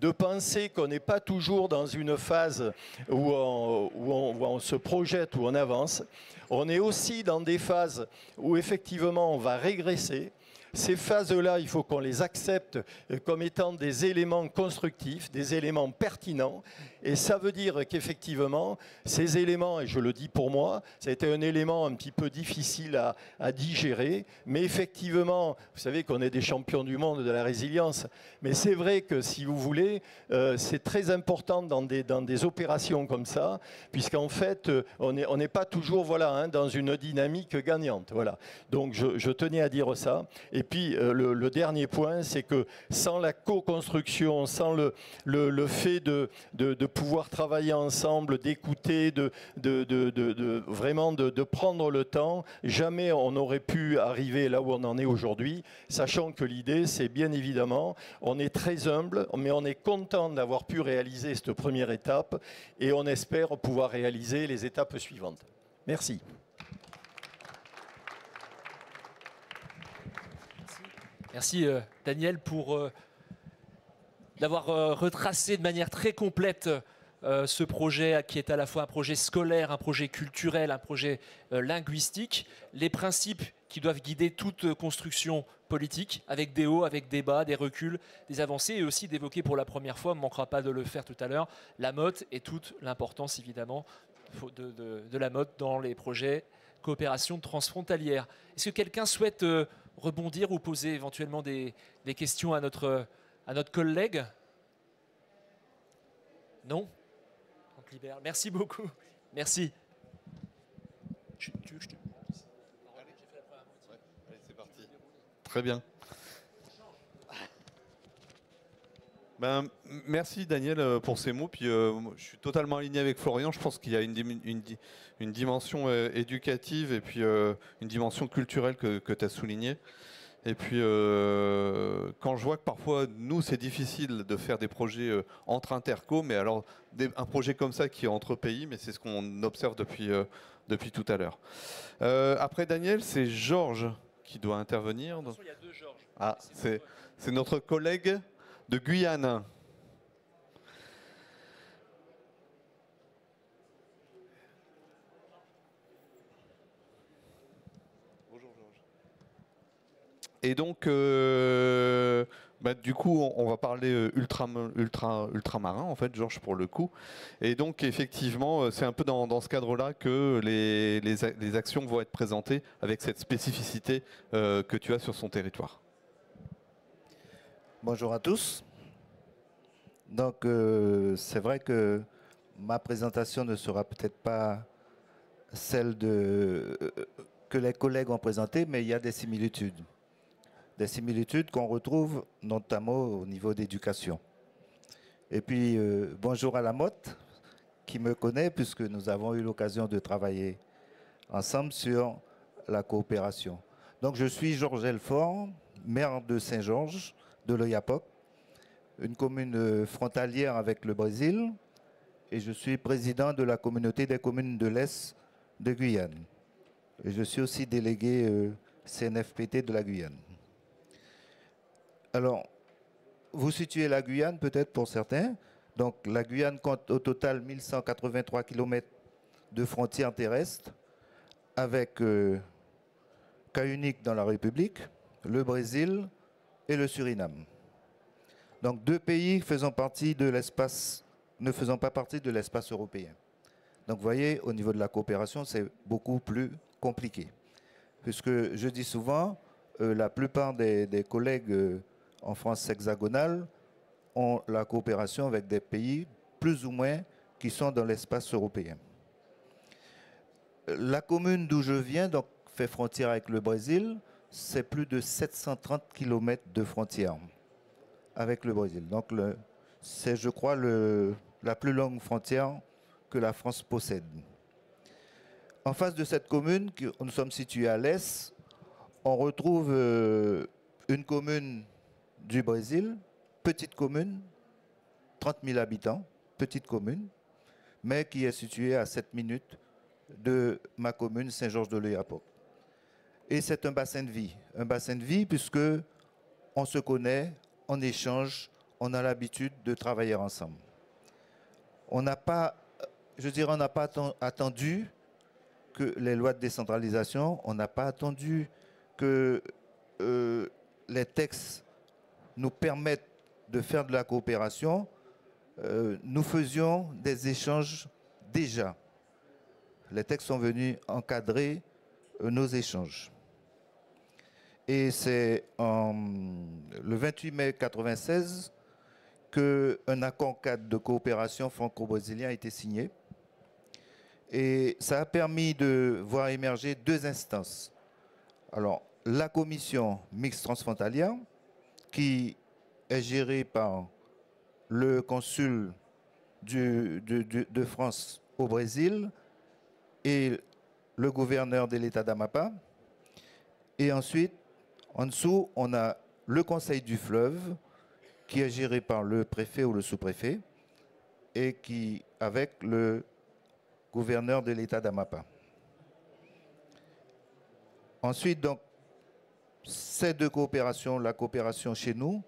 de penser qu'on n'est pas toujours dans une phase où on se projette, où on avance. On est aussi dans des phases où effectivement on va régresser. Ces phases-là, il faut qu'on les accepte comme étant des éléments constructifs, des éléments pertinents. Et ça veut dire qu'effectivement, ces éléments, et je le dis pour moi, ça a été un élément un petit peu difficile à digérer. Mais effectivement, vous savez qu'on est des champions du monde de la résilience. Mais c'est vrai que, si vous voulez, c'est très important dans des opérations comme ça, puisqu'en fait, on n'est pas toujours dans une dynamique gagnante. Voilà. Donc, je tenais à dire ça. Et puis, le dernier point, c'est que sans la co-construction, sans le fait de pouvoir travailler ensemble, d'écouter, vraiment de prendre le temps, jamais on n'aurait pu arriver là où on en est aujourd'hui, sachant que l'idée, c'est bien évidemment, on est très humble, mais on est content d'avoir pu réaliser cette première étape et on espère pouvoir réaliser les étapes suivantes. Merci. Merci Daniel pour d'avoir retracé de manière très complète ce projet qui est à la fois un projet scolaire, un projet culturel, un projet linguistique, les principes qui doivent guider toute construction politique, avec des hauts, avec des bas, des reculs, des avancées, et aussi d'évoquer pour la première fois, on ne manquera pas de le faire tout à l'heure, la mode et toute l'importance évidemment de la mode dans les projets coopération transfrontalière. Est-ce que quelqu'un souhaite rebondir ou poser éventuellement des questions à notre collègue? Non? On te libère. Merci beaucoup. Merci. Allez, c'est parti. Très bien. Merci Daniel pour ces mots. Puis, je suis totalement aligné avec Florian. Je pense qu'il y a une dimension éducative et puis une dimension culturelle que tu as soulignée. Et puis, quand je vois que parfois, nous, c'est difficile de faire des projets entre interco, mais alors un projet comme ça qui est entre pays, mais c'est ce qu'on observe depuis tout à l'heure. Après Daniel, c'est Georges qui doit intervenir. Attention, il y a deux Georges. Ah, c'est notre collègue de Guyane. Bonjour Georges. Et donc, du coup, on va parler ultramarin, en fait, Georges, pour le coup. Et donc, effectivement, c'est un peu dans ce cadre-là que les actions vont être présentées avec cette spécificité que tu as sur son territoire. Bonjour à tous. Donc, c'est vrai que ma présentation ne sera peut-être pas celle que les collègues ont présentées, mais il y a des similitudes. Des similitudes qu'on retrouve notamment au niveau d'éducation. Et puis, bonjour à Lamotte, qui me connaît, puisque nous avons eu l'occasion de travailler ensemble sur la coopération. Donc, je suis Georges Elfort, maire de Saint-Georges, de l'Oyapock, une commune frontalière avec le Brésil, et je suis président de la communauté des communes de l'Est de Guyane. Et je suis aussi délégué CNFPT de la Guyane. Alors, vous situez la Guyane peut-être pour certains. Donc, la Guyane compte au total 1183 km de frontières terrestres avec cas unique dans la République, le Brésil et le Suriname. Donc, deux pays faisant partie de l'espace, ne faisant pas partie de l'espace européen. Donc, vous voyez, au niveau de la coopération, c'est beaucoup plus compliqué. Puisque je dis souvent, la plupart des collègues en France hexagonale ont la coopération avec des pays plus ou moins qui sont dans l'espace européen. La commune d'où je viens, donc, fait frontière avec le Brésil, c'est plus de 730 km de frontière avec le Brésil. Donc, c'est, je crois, la plus longue frontière que la France possède. En face de cette commune, nous sommes situés à l'est, on retrouve une commune du Brésil, petite commune, 30 000 habitants, petite commune, mais qui est située à 7 minutes de ma commune Saint-Georges de l'Oyapock. Et c'est un bassin de vie puisque on se connaît, on échange, on a l'habitude de travailler ensemble. On n'a pas, je dirais, on n'a pas attendu que les lois de décentralisation, on n'a pas attendu que les textes nous permettent de faire de la coopération. Nous faisions des échanges déjà. Les textes sont venus encadrer nos échanges. Et c'est le 28 mai 1996 qu'un accord cadre de coopération franco-brésilien a été signé. Et ça a permis de voir émerger deux instances. Alors, la commission mixte transfrontalière, qui est gérée par le consul de France au Brésil et le gouverneur de l'État d'Amapá. Et ensuite, en dessous, on a le Conseil du fleuve, qui est géré par le préfet ou le sous-préfet, et qui, avec le gouverneur de l'État d'Amapá. Ensuite, donc, ces deux coopérations, la coopération chez nous,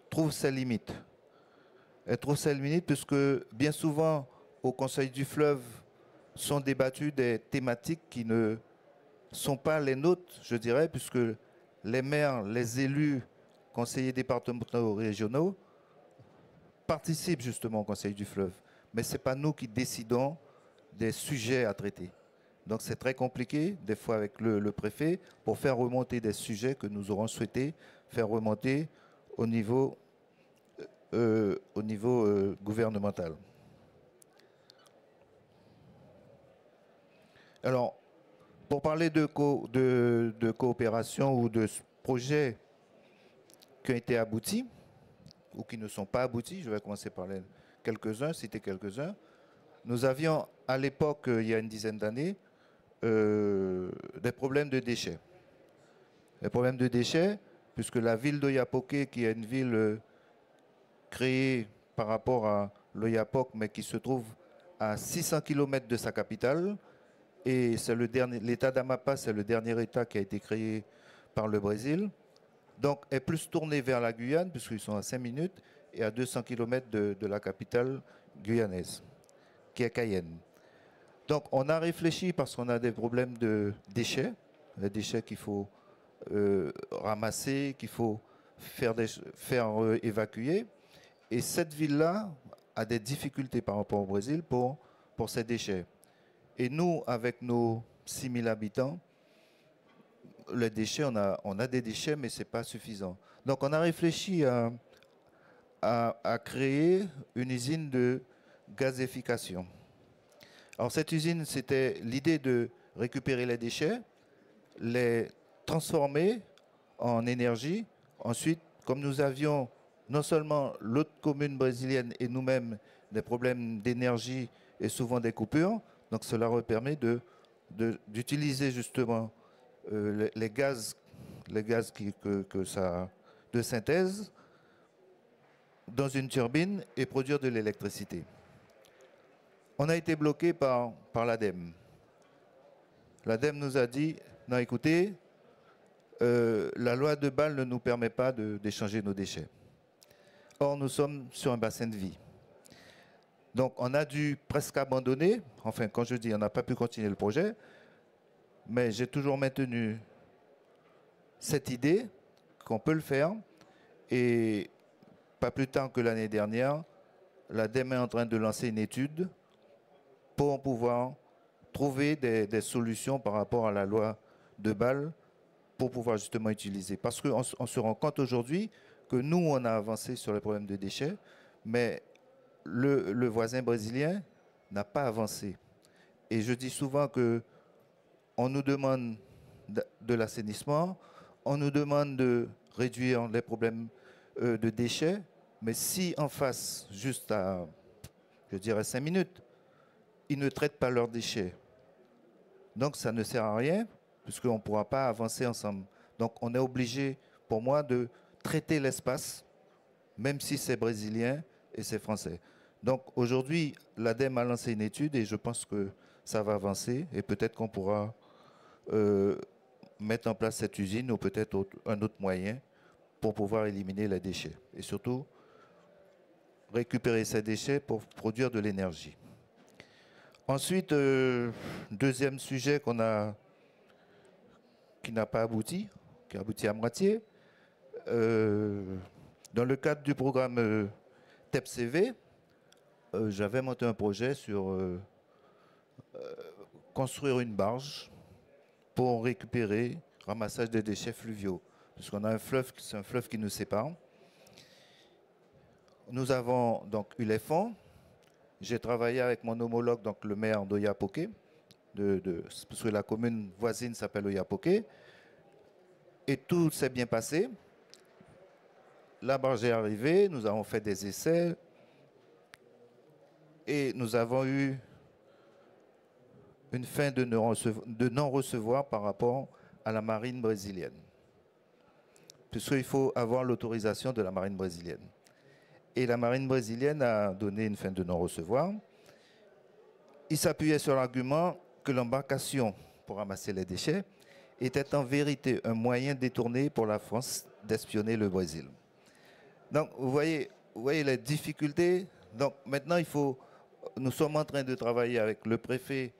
trouve ses limites. Elle trouve ses limites puisque bien souvent, au Conseil du fleuve, sont débattues des thématiques qui ne sont pas les nôtres, je dirais, puisque les maires, les élus, conseillers départementaux, régionaux, participent justement au Conseil du fleuve. Mais ce n'est pas nous qui décidons des sujets à traiter. Donc c'est très compliqué, des fois avec le préfet, pour faire remonter des sujets que nous aurons souhaité faire remonter au niveau gouvernemental. Alors, pour parler de coopération ou de projets qui ont été aboutis ou qui ne sont pas aboutis, je vais commencer par quelques-uns, citer quelques-uns. Nous avions à l'époque, il y a une dizaine d'années, des problèmes de déchets. Des problèmes de déchets, puisque la ville d'Oyapoké, qui est une ville créée par rapport à l'Oyapock, mais qui se trouve à 600 km de sa capitale, et c'est l'État d'Amapá, c'est le dernier État qui a été créé par le Brésil, donc est plus tourné vers la Guyane, puisqu'ils sont à 5 minutes, et à 200 km de la capitale guyanaise, qui est Cayenne. Donc on a réfléchi parce qu'on a des problèmes de déchets, des déchets qu'il faut ramasser, qu'il faut faire évacuer. Et cette ville-là a des difficultés par rapport au Brésil pour ces déchets. Et nous, avec nos 6 000 habitants, les déchets, on a des déchets, mais ce n'est pas suffisant. Donc on a réfléchi à créer une usine de gazéification. Alors cette usine, c'était l'idée de récupérer les déchets, les transformer en énergie. Ensuite, comme nous avions non seulement l'autre commune brésilienne et nous-mêmes des problèmes d'énergie et souvent des coupures, donc cela leur permet d'utiliser justement les gaz de synthèse dans une turbine et produire de l'électricité. On a été bloqué par l'ADEME. L'ADEME nous a dit, non écoutez, la loi de Bâle ne nous permet pas d'échanger nos déchets. Or, nous sommes sur un bassin de vie. Donc, on a dû presque abandonner. Enfin, quand je dis on n'a pas pu continuer le projet, mais j'ai toujours maintenu cette idée qu'on peut le faire. Et pas plus tard que l'année dernière, l'ADEME est en train de lancer une étude pour pouvoir trouver des solutions par rapport à la loi de Bâle pour pouvoir justement utiliser. Parce qu'on se rend compte aujourd'hui que nous, on a avancé sur les problèmes de déchets, mais le voisin brésilien n'a pas avancé. Et je dis souvent que on nous demande de l'assainissement, on nous demande de réduire les problèmes de déchets, mais si en face, juste à, je dirais 5 minutes, ils ne traitent pas leurs déchets, donc ça ne sert à rien, puisqu'on ne pourra pas avancer ensemble. Donc on est obligé, pour moi, de traiter l'espace, même si c'est brésilien et c'est français. Donc aujourd'hui, l'ADEME a lancé une étude et je pense que ça va avancer et peut-être qu'on pourra mettre en place cette usine ou peut-être un autre moyen pour pouvoir éliminer les déchets et surtout récupérer ces déchets pour produire de l'énergie. Ensuite, deuxième sujet qui n'a pas abouti, qui a abouti à moitié, dans le cadre du programme TEPCV, j'avais monté un projet sur construire une barge pour récupérer, ramassage des déchets fluviaux. Puisqu'on a un fleuve, c'est un fleuve qui nous sépare. Nous avons donc eu les fonds. J'ai travaillé avec mon homologue, donc le maire d'Oiapoque, parce que la commune voisine s'appelle Oiapoque. Et tout s'est bien passé. La barge est arrivée, nous avons fait des essais et nous avons eu une fin de non-recevoir par rapport à la marine brésilienne. Puisqu'il faut avoir l'autorisation de la marine brésilienne. Et la marine brésilienne a donné une fin de non-recevoir. Il s'appuyait sur l'argument que l'embarcation pour ramasser les déchets était en vérité un moyen détourné pour la France d'espionner le Brésil. Donc, vous voyez les difficultés. Donc, maintenant, nous sommes en train de travailler avec le préfet,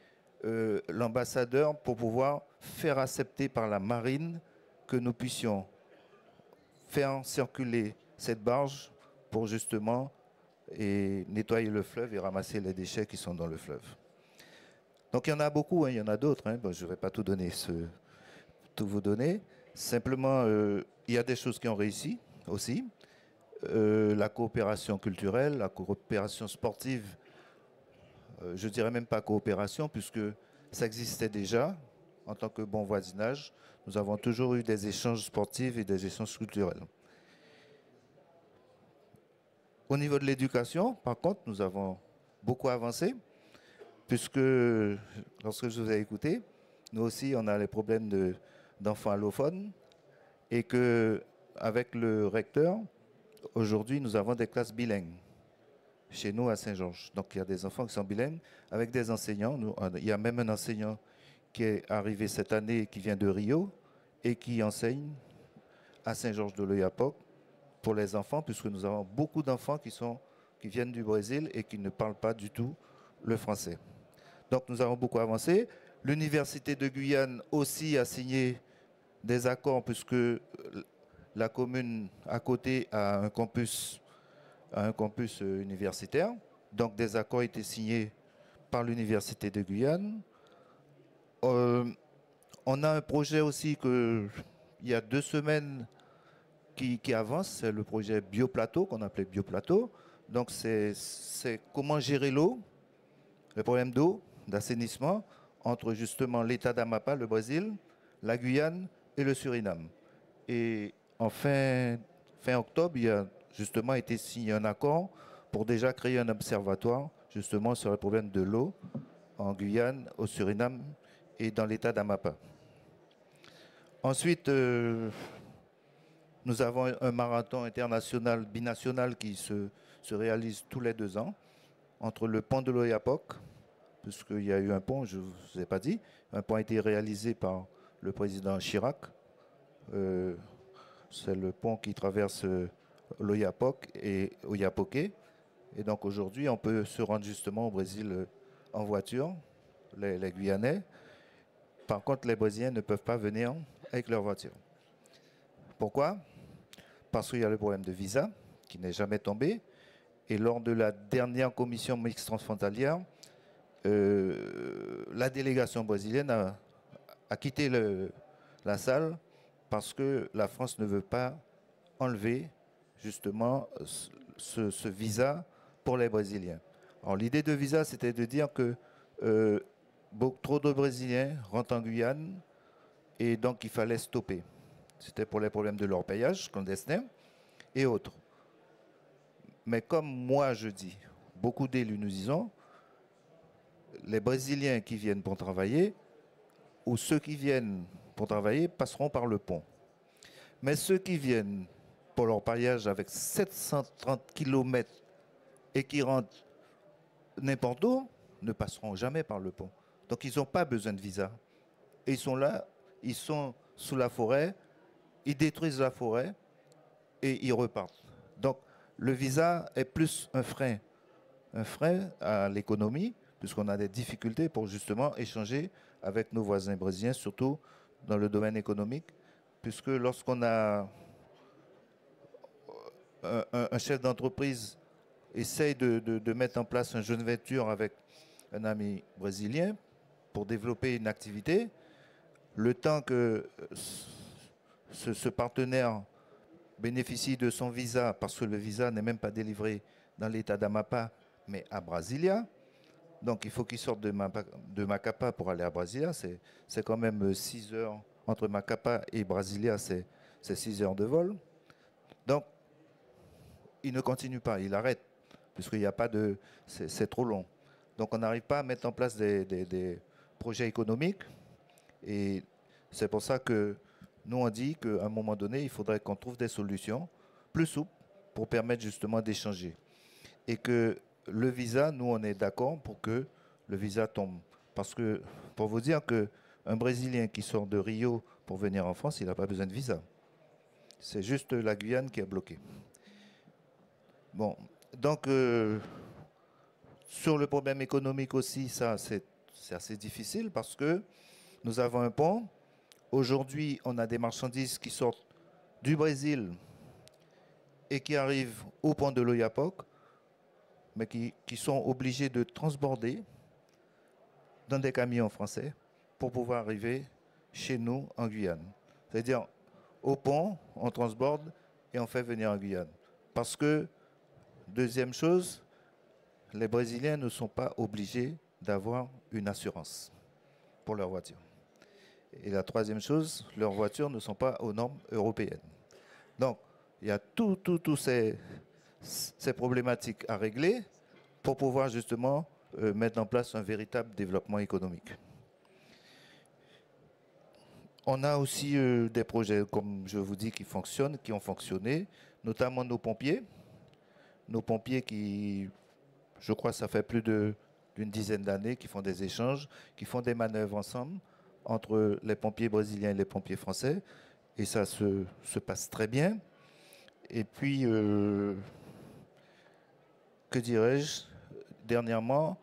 l'ambassadeur, pour pouvoir faire accepter par la marine que nous puissions faire circuler cette barge pour justement nettoyer le fleuve et ramasser les déchets qui sont dans le fleuve. Donc il y en a beaucoup, hein, il y en a d'autres. Hein. Bon, je ne vais pas tout vous donner. Simplement, il y a des choses qui ont réussi aussi. La coopération culturelle, la coopération sportive, je ne dirais même pas coopération, puisque ça existait déjà en tant que bon voisinage. Nous avons toujours eu des échanges sportifs et des échanges culturels. Au niveau de l'éducation, par contre, nous avons beaucoup avancé, puisque lorsque je vous ai écouté, nous aussi, on a les problèmes d'enfants allophones, et qu'avec le recteur, aujourd'hui, nous avons des classes bilingues chez nous à Saint-Georges. Donc, il y a des enfants qui sont bilingues avec des enseignants. Il y a même un enseignant qui est arrivé cette année, qui vient de Rio, et qui enseigne à Saint-Georges de l'Oyapock pour les enfants, puisque nous avons beaucoup d'enfants qui viennent du Brésil et qui ne parlent pas du tout le français. Donc nous avons beaucoup avancé. L'Université de Guyane aussi a signé des accords, puisque la commune à côté a un campus universitaire. Donc des accords ont été signés par l'Université de Guyane. On a un projet aussi il y a 2 semaines qui avance, c'est le projet Bioplateau, qu'on appelait Bioplateau. Donc c'est comment gérer l'eau, le problème d'eau, d'assainissement, entre justement l'État d'Amapá, le Brésil, la Guyane et le Suriname. Et en fin octobre, il a justement été signé un accord pour déjà créer un observatoire justement sur le problème de l'eau en Guyane, au Suriname et dans l'état d'Amapá. Ensuite, nous avons un marathon international binational qui se réalise tous les 2 ans entre le pont de l'Oyapock, puisqu'il y a eu un pont, je ne vous ai pas dit, un pont a été réalisé par le président Chirac. C'est le pont qui traverse l'Oyapock et Oiapoque. Et donc aujourd'hui, on peut se rendre justement au Brésil en voiture, les Guyanais. Par contre, les Brésiliens ne peuvent pas venir avec leur voiture. Pourquoi? Parce qu'il y a le problème de visa qui n'est jamais tombé. Et lors de la dernière commission mixte transfrontalière, la délégation brésilienne a quitté la salle parce que la France ne veut pas enlever justement ce visa pour les Brésiliens. Alors l'idée de visa, c'était de dire que trop de Brésiliens rentrent en Guyane et donc il fallait stopper. C'était pour les problèmes de l'orpaillage clandestin et autres. Mais comme moi je dis, beaucoup d'élus nous disons, les Brésiliens qui viennent pour travailler ou ceux qui viennent pour travailler passeront par le pont. Mais ceux qui viennent pour l'orpaillage avec 730 km et qui rentrent n'importe où ne passeront jamais par le pont. Donc ils n'ont pas besoin de visa. Et ils sont là, ils sont sous la forêt, ils détruisent la forêt et ils repartent. Donc le visa est plus un frein à l'économie, puisqu'on a des difficultés pour justement échanger avec nos voisins brésiliens, surtout dans le domaine économique, puisque lorsqu'on a un chef d'entreprise essaye de mettre en place un joint venture avec un ami brésilien pour développer une activité, le temps que ce partenaire bénéficie de son visa, parce que le visa n'est même pas délivré dans l'état d'Amapá, mais à Brasilia. Donc il faut qu'il sorte de Macapá pour aller à Brasilia. C'est quand même 6 heures. Entre Macapá et Brasilia, c'est 6 heures de vol. Donc il ne continue pas, il arrête, puisqu'il n'y a pas de... C'est trop long. Donc on n'arrive pas à mettre en place des projets économiques. Et c'est pour ça que nous, on dit qu'à un moment donné, il faudrait qu'on trouve des solutions plus souples pour permettre justement d'échanger. Et que le visa, nous, on est d'accord pour que le visa tombe. Parce que, pour vous dire qu'un Brésilien qui sort de Rio pour venir en France, il n'a pas besoin de visa. C'est juste la Guyane qui est bloquée. Bon, donc, sur le problème économique aussi, ça, c'est assez difficile parce que nous avons un pont. Aujourd'hui, on a des marchandises qui sortent du Brésil et qui arrivent au pont de l'Oyapock, mais qui sont obligés de transborder dans des camions français pour pouvoir arriver chez nous en Guyane. C'est-à-dire, au pont, on transborde et on fait venir en Guyane. Parce que, deuxième chose, les Brésiliens ne sont pas obligés d'avoir une assurance pour leur voiture. Et la troisième chose, leurs voitures ne sont pas aux normes européennes. Donc, il y a tous ces problématiques à régler pour pouvoir justement mettre en place un véritable développement économique. On a aussi des projets, comme je vous dis, qui fonctionnent, qui ont fonctionné, notamment nos pompiers. Nos pompiers qui, je crois, ça fait plus d'une dizaine d'années, qui font des échanges, qui font des manœuvres ensemble entre les pompiers brésiliens et les pompiers français. Et ça se passe très bien. Et puis, que dirais-je, dernièrement,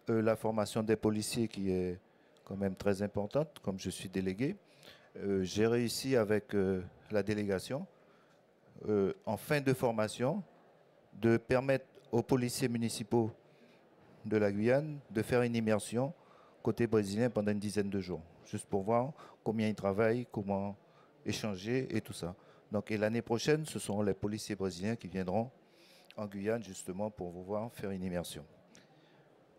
la formation des policiers qui est quand même très importante, comme je suis délégué, j'ai réussi avec la délégation, en fin de formation, de permettre aux policiers municipaux de la Guyane de faire une immersion côté brésilien pendant une dizaine de jours, juste pour voir combien ils travaillent, comment échanger et tout ça. Donc, et l'année prochaine, ce seront les policiers brésiliens qui viendront en Guyane justement pour vous voir faire une immersion.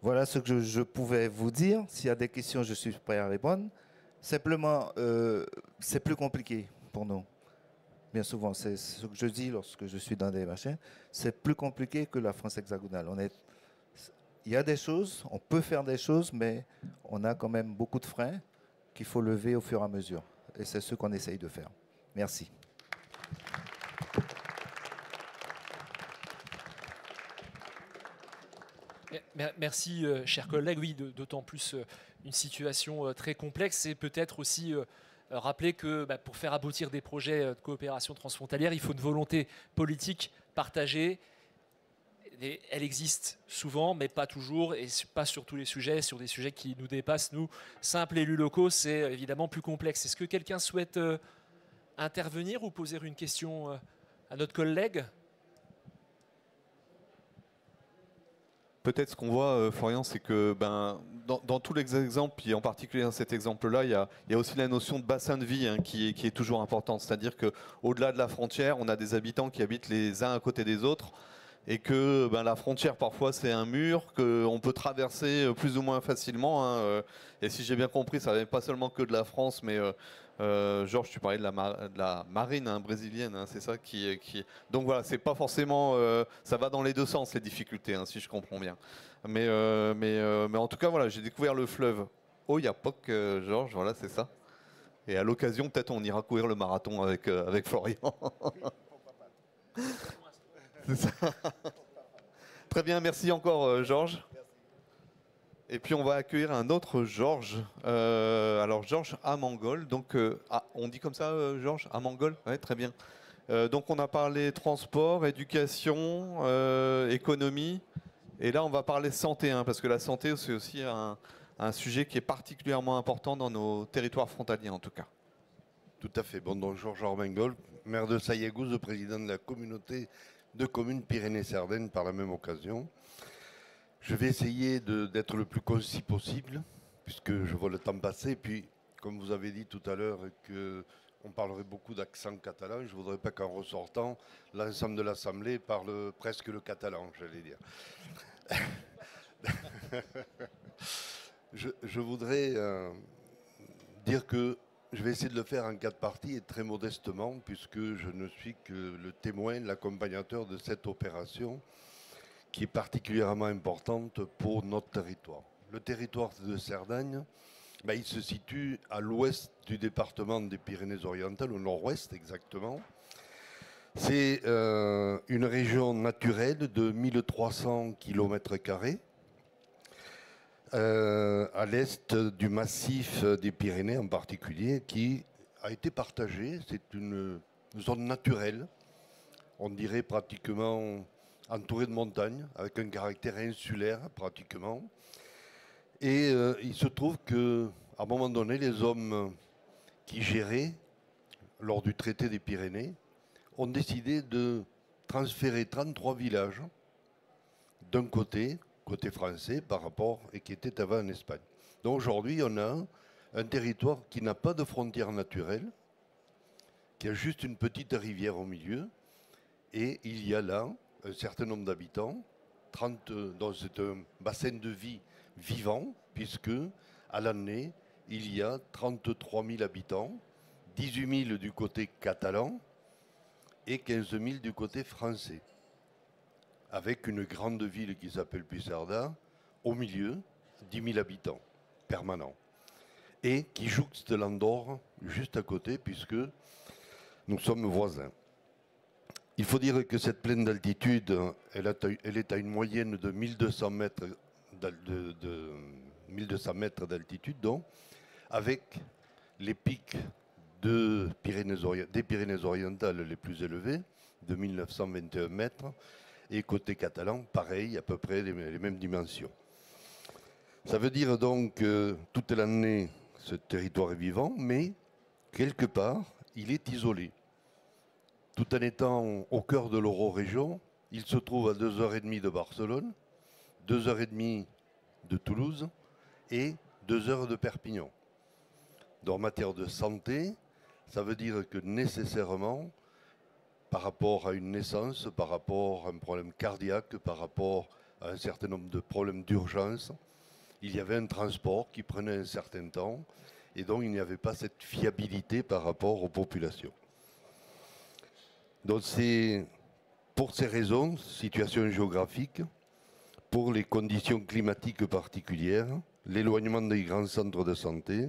Voilà ce que je pouvais vous dire. S'il y a des questions, je suis prêt à répondre. Simplement, c'est plus compliqué pour nous. Bien souvent, c'est ce que je dis lorsque je suis dans des machins, c'est plus compliqué que la France hexagonale. Il y a des choses, on peut faire des choses, mais on a quand même beaucoup de freins qu'il faut lever au fur et à mesure. Et c'est ce qu'on essaye de faire. Merci. Merci, chers collègues. Oui, d'autant plus une situation très complexe. Et peut-être aussi rappeler que pour faire aboutir des projets de coopération transfrontalière, il faut une volonté politique partagée. Et elle existe souvent, mais pas toujours, et pas sur tous les sujets, sur des sujets qui nous dépassent. Nous, simples élus locaux, c'est évidemment plus complexe. Est-ce que quelqu'un souhaite intervenir ou poser une question à notre collègue ? Peut-être ce qu'on voit, Florian, c'est que dans tous les exemples, et en particulier dans cet exemple-là, il y a aussi la notion de bassin de vie qui est toujours importante. C'est-à-dire qu'au-delà de la frontière, on a des habitants qui habitent les uns à côté des autres, et que la frontière, parfois, c'est un mur qu'on peut traverser plus ou moins facilement. Et si j'ai bien compris, ça n'est pas seulement que de la France, mais Georges, tu parlais de la marine brésilienne, c'est ça qui... Donc voilà, c'est pas forcément... ça va dans les deux sens, les difficultés, si je comprends bien. Mais en tout cas, voilà, j'ai découvert le fleuve Oyapock, Georges, voilà, c'est ça. Et à l'occasion, peut-être on ira courir le marathon avec Florian. C'est ça. Très bien, merci encore, Georges. Et puis on va accueillir un autre Georges. Alors Georges Amangol. Donc on dit comme ça, Georges Amangol. Ouais, très bien. Donc on a parlé transport, éducation, économie. Et là on va parler santé, parce que la santé c'est aussi un sujet qui est particulièrement important dans nos territoires frontaliers en tout cas. Tout à fait. Bon, donc Georges Amangol, maire de Sayagouz, président de la communauté de communes Pyrénées-Cerdagne par la même occasion. Je vais essayer d'être le plus concis possible, puisque je vois le temps passer. Puis, comme vous avez dit tout à l'heure, qu'on parlerait beaucoup d'accent catalan, je ne voudrais pas qu'en ressortant, l'ensemble de l'Assemblée parle presque le catalan, j'allais dire. Je voudrais dire que je vais essayer de le faire en 4 parties et très modestement, puisque je ne suis que le témoin, l'accompagnateur de cette opération qui est particulièrement importante pour notre territoire. Le territoire de Cerdagne, il se situe à l'ouest du département des Pyrénées-Orientales, au nord-ouest exactement. C'est une région naturelle de 1300 km², à l'est du massif des Pyrénées en particulier, qui a été partagé. C'est une zone naturelle, on dirait pratiquement entourée de montagnes, avec un caractère insulaire pratiquement. Et il se trouve qu'à un moment donné, les hommes qui géraient, lors du traité des Pyrénées, ont décidé de transférer 33 villages d'un côté français par rapport, et qui était avant en Espagne. Donc aujourd'hui, on a un territoire qui n'a pas de frontière naturelle, qui a juste une petite rivière au milieu, et il y a là un certain nombre d'habitants, donc c'est un bassin de vie vivant, puisque à l'année, il y a 33 000 habitants, 18 000 du côté catalan et 15 000 du côté français, avec une grande ville qui s'appelle Puigcerdà, au milieu, 10 000 habitants permanents, et qui jouxte l'Andorre juste à côté, puisque nous sommes voisins. Il faut dire que cette plaine d'altitude, elle est à une moyenne de 1200 mètres d'altitude, donc, avec les pics des Pyrénées-Orientales les plus élevés, de 1921 mètres, et côté catalan, pareil, à peu près les mêmes dimensions. Ça veut dire donc que toute l'année, ce territoire est vivant, mais quelque part, il est isolé. Tout en étant au cœur de l'Eurorégion, il se trouve à 2h30 de Barcelone, 2h30 de Toulouse et 2 heures de Perpignan. En matière de santé, ça veut dire que nécessairement, par rapport à une naissance, par rapport à un problème cardiaque, par rapport à un certain nombre de problèmes d'urgence, il y avait un transport qui prenait un certain temps et donc il n'y avait pas cette fiabilité par rapport aux populations. Donc c'est pour ces raisons, situation géographique, pour les conditions climatiques particulières, l'éloignement des grands centres de santé,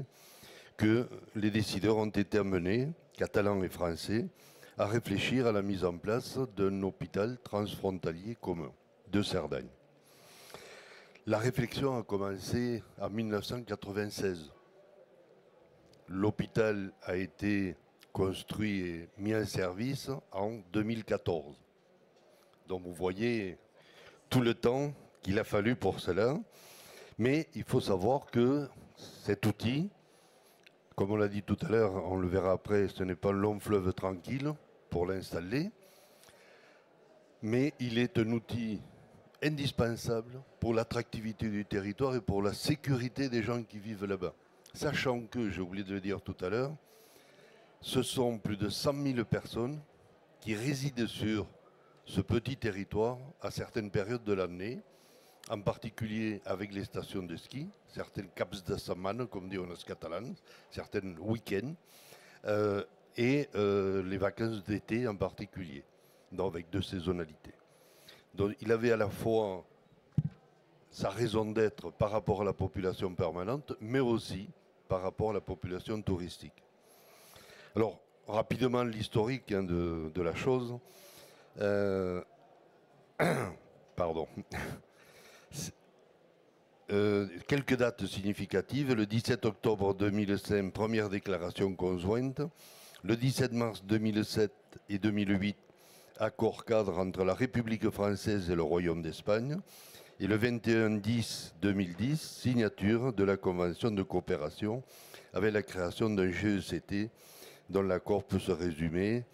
que les décideurs ont été amenés, catalans et français, à réfléchir à la mise en place d'un hôpital transfrontalier commun de Cerdagne. La réflexion a commencé en 1996. L'hôpital a été construit et mis en service en 2014. Donc vous voyez tout le temps qu'il a fallu pour cela. Mais il faut savoir que cet outil, comme on l'a dit tout à l'heure, on le verra après, ce n'est pas un long fleuve tranquille pour l'installer, mais il est un outil indispensable pour l'attractivité du territoire et pour la sécurité des gens qui vivent là-bas. Sachant que, j'ai oublié de le dire tout à l'heure, ce sont plus de 100 000 personnes qui résident sur ce petit territoire à certaines périodes de l'année, en particulier avec les stations de ski, certaines caps de setmana, comme dit en catalan, certains week-ends, et les vacances d'été en particulier, donc avec deux saisonnalités. Donc il avait à la fois sa raison d'être par rapport à la population permanente, mais aussi par rapport à la population touristique. Alors, rapidement, l'historique de la chose. Pardon. Quelques dates significatives. Le 17 octobre 2005, première déclaration conjointe. Le 17 mars 2007 et 2008, accord cadre entre la République française et le Royaume d'Espagne. Et le 21-10-2010, signature de la convention de coopération avec la création d'un GECT dont l'accord peut se résumer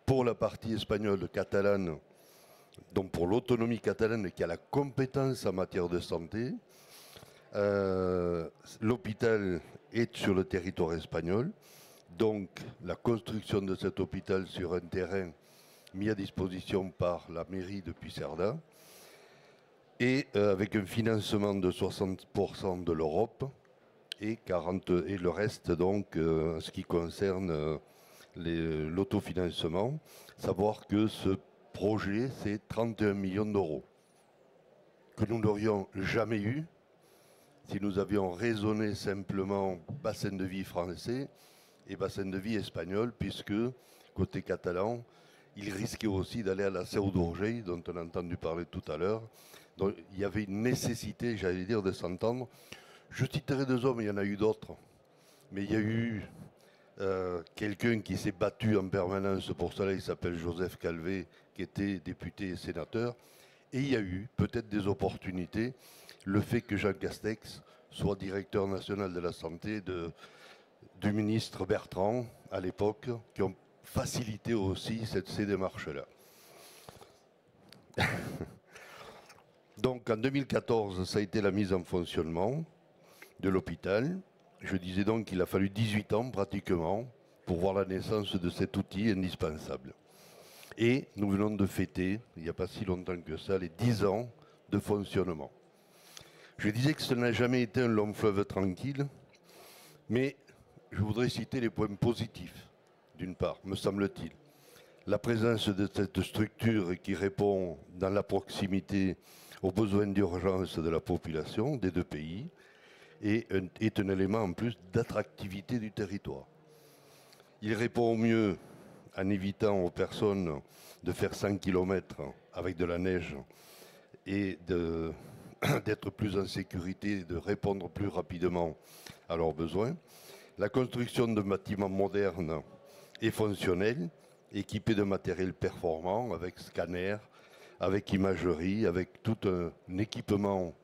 pour la partie espagnole catalane, donc pour l'autonomie catalane qui a la compétence en matière de santé. L'hôpital est sur le territoire espagnol, donc la construction de cet hôpital sur un terrain mis à disposition par la mairie de Puigcerdà et avec un financement de 60% de l'Europe et le reste donc en ce qui concerne l'autofinancement. Savoir que ce projet, c'est 31 millions d'euros que nous n'aurions jamais eu si nous avions raisonné simplement bassin de vie français et bassin de vie espagnol, puisque côté catalan, il risquait aussi d'aller à la Seu d'Urgell, dont on a entendu parler tout à l'heure. Donc il y avait une nécessité, j'allais dire, de s'entendre. Je citerai deux hommes, il y en a eu d'autres, mais il y a eu quelqu'un qui s'est battu en permanence pour cela, il s'appelle Joseph Calvé, qui était député et sénateur, et il y a eu peut-être des opportunités. Le fait que Jean Castex soit directeur national de la santé du ministre Bertrand à l'époque, qui ont facilité aussi ces démarches-là. Donc en 2014, ça a été la mise en fonctionnement de l'hôpital. Je disais donc qu'il a fallu 18 ans pratiquement pour voir la naissance de cet outil indispensable. Et nous venons de fêter, il n'y a pas si longtemps que ça, les 10 ans de fonctionnement. Je disais que ce n'a jamais été un long fleuve tranquille, mais je voudrais citer les points positifs, d'une part, me semble-t-il. La présence de cette structure qui répond dans la proximité aux besoins d'urgence de la population des deux pays et est un élément en plus d'attractivité du territoire. Il répond au mieux en évitant aux personnes de faire 100 km avec de la neige et d'être plus en sécurité, de répondre plus rapidement à leurs besoins. La construction de bâtiments modernes et fonctionnels, équipés de matériel performant, avec scanner, avec imagerie, avec tout un équipement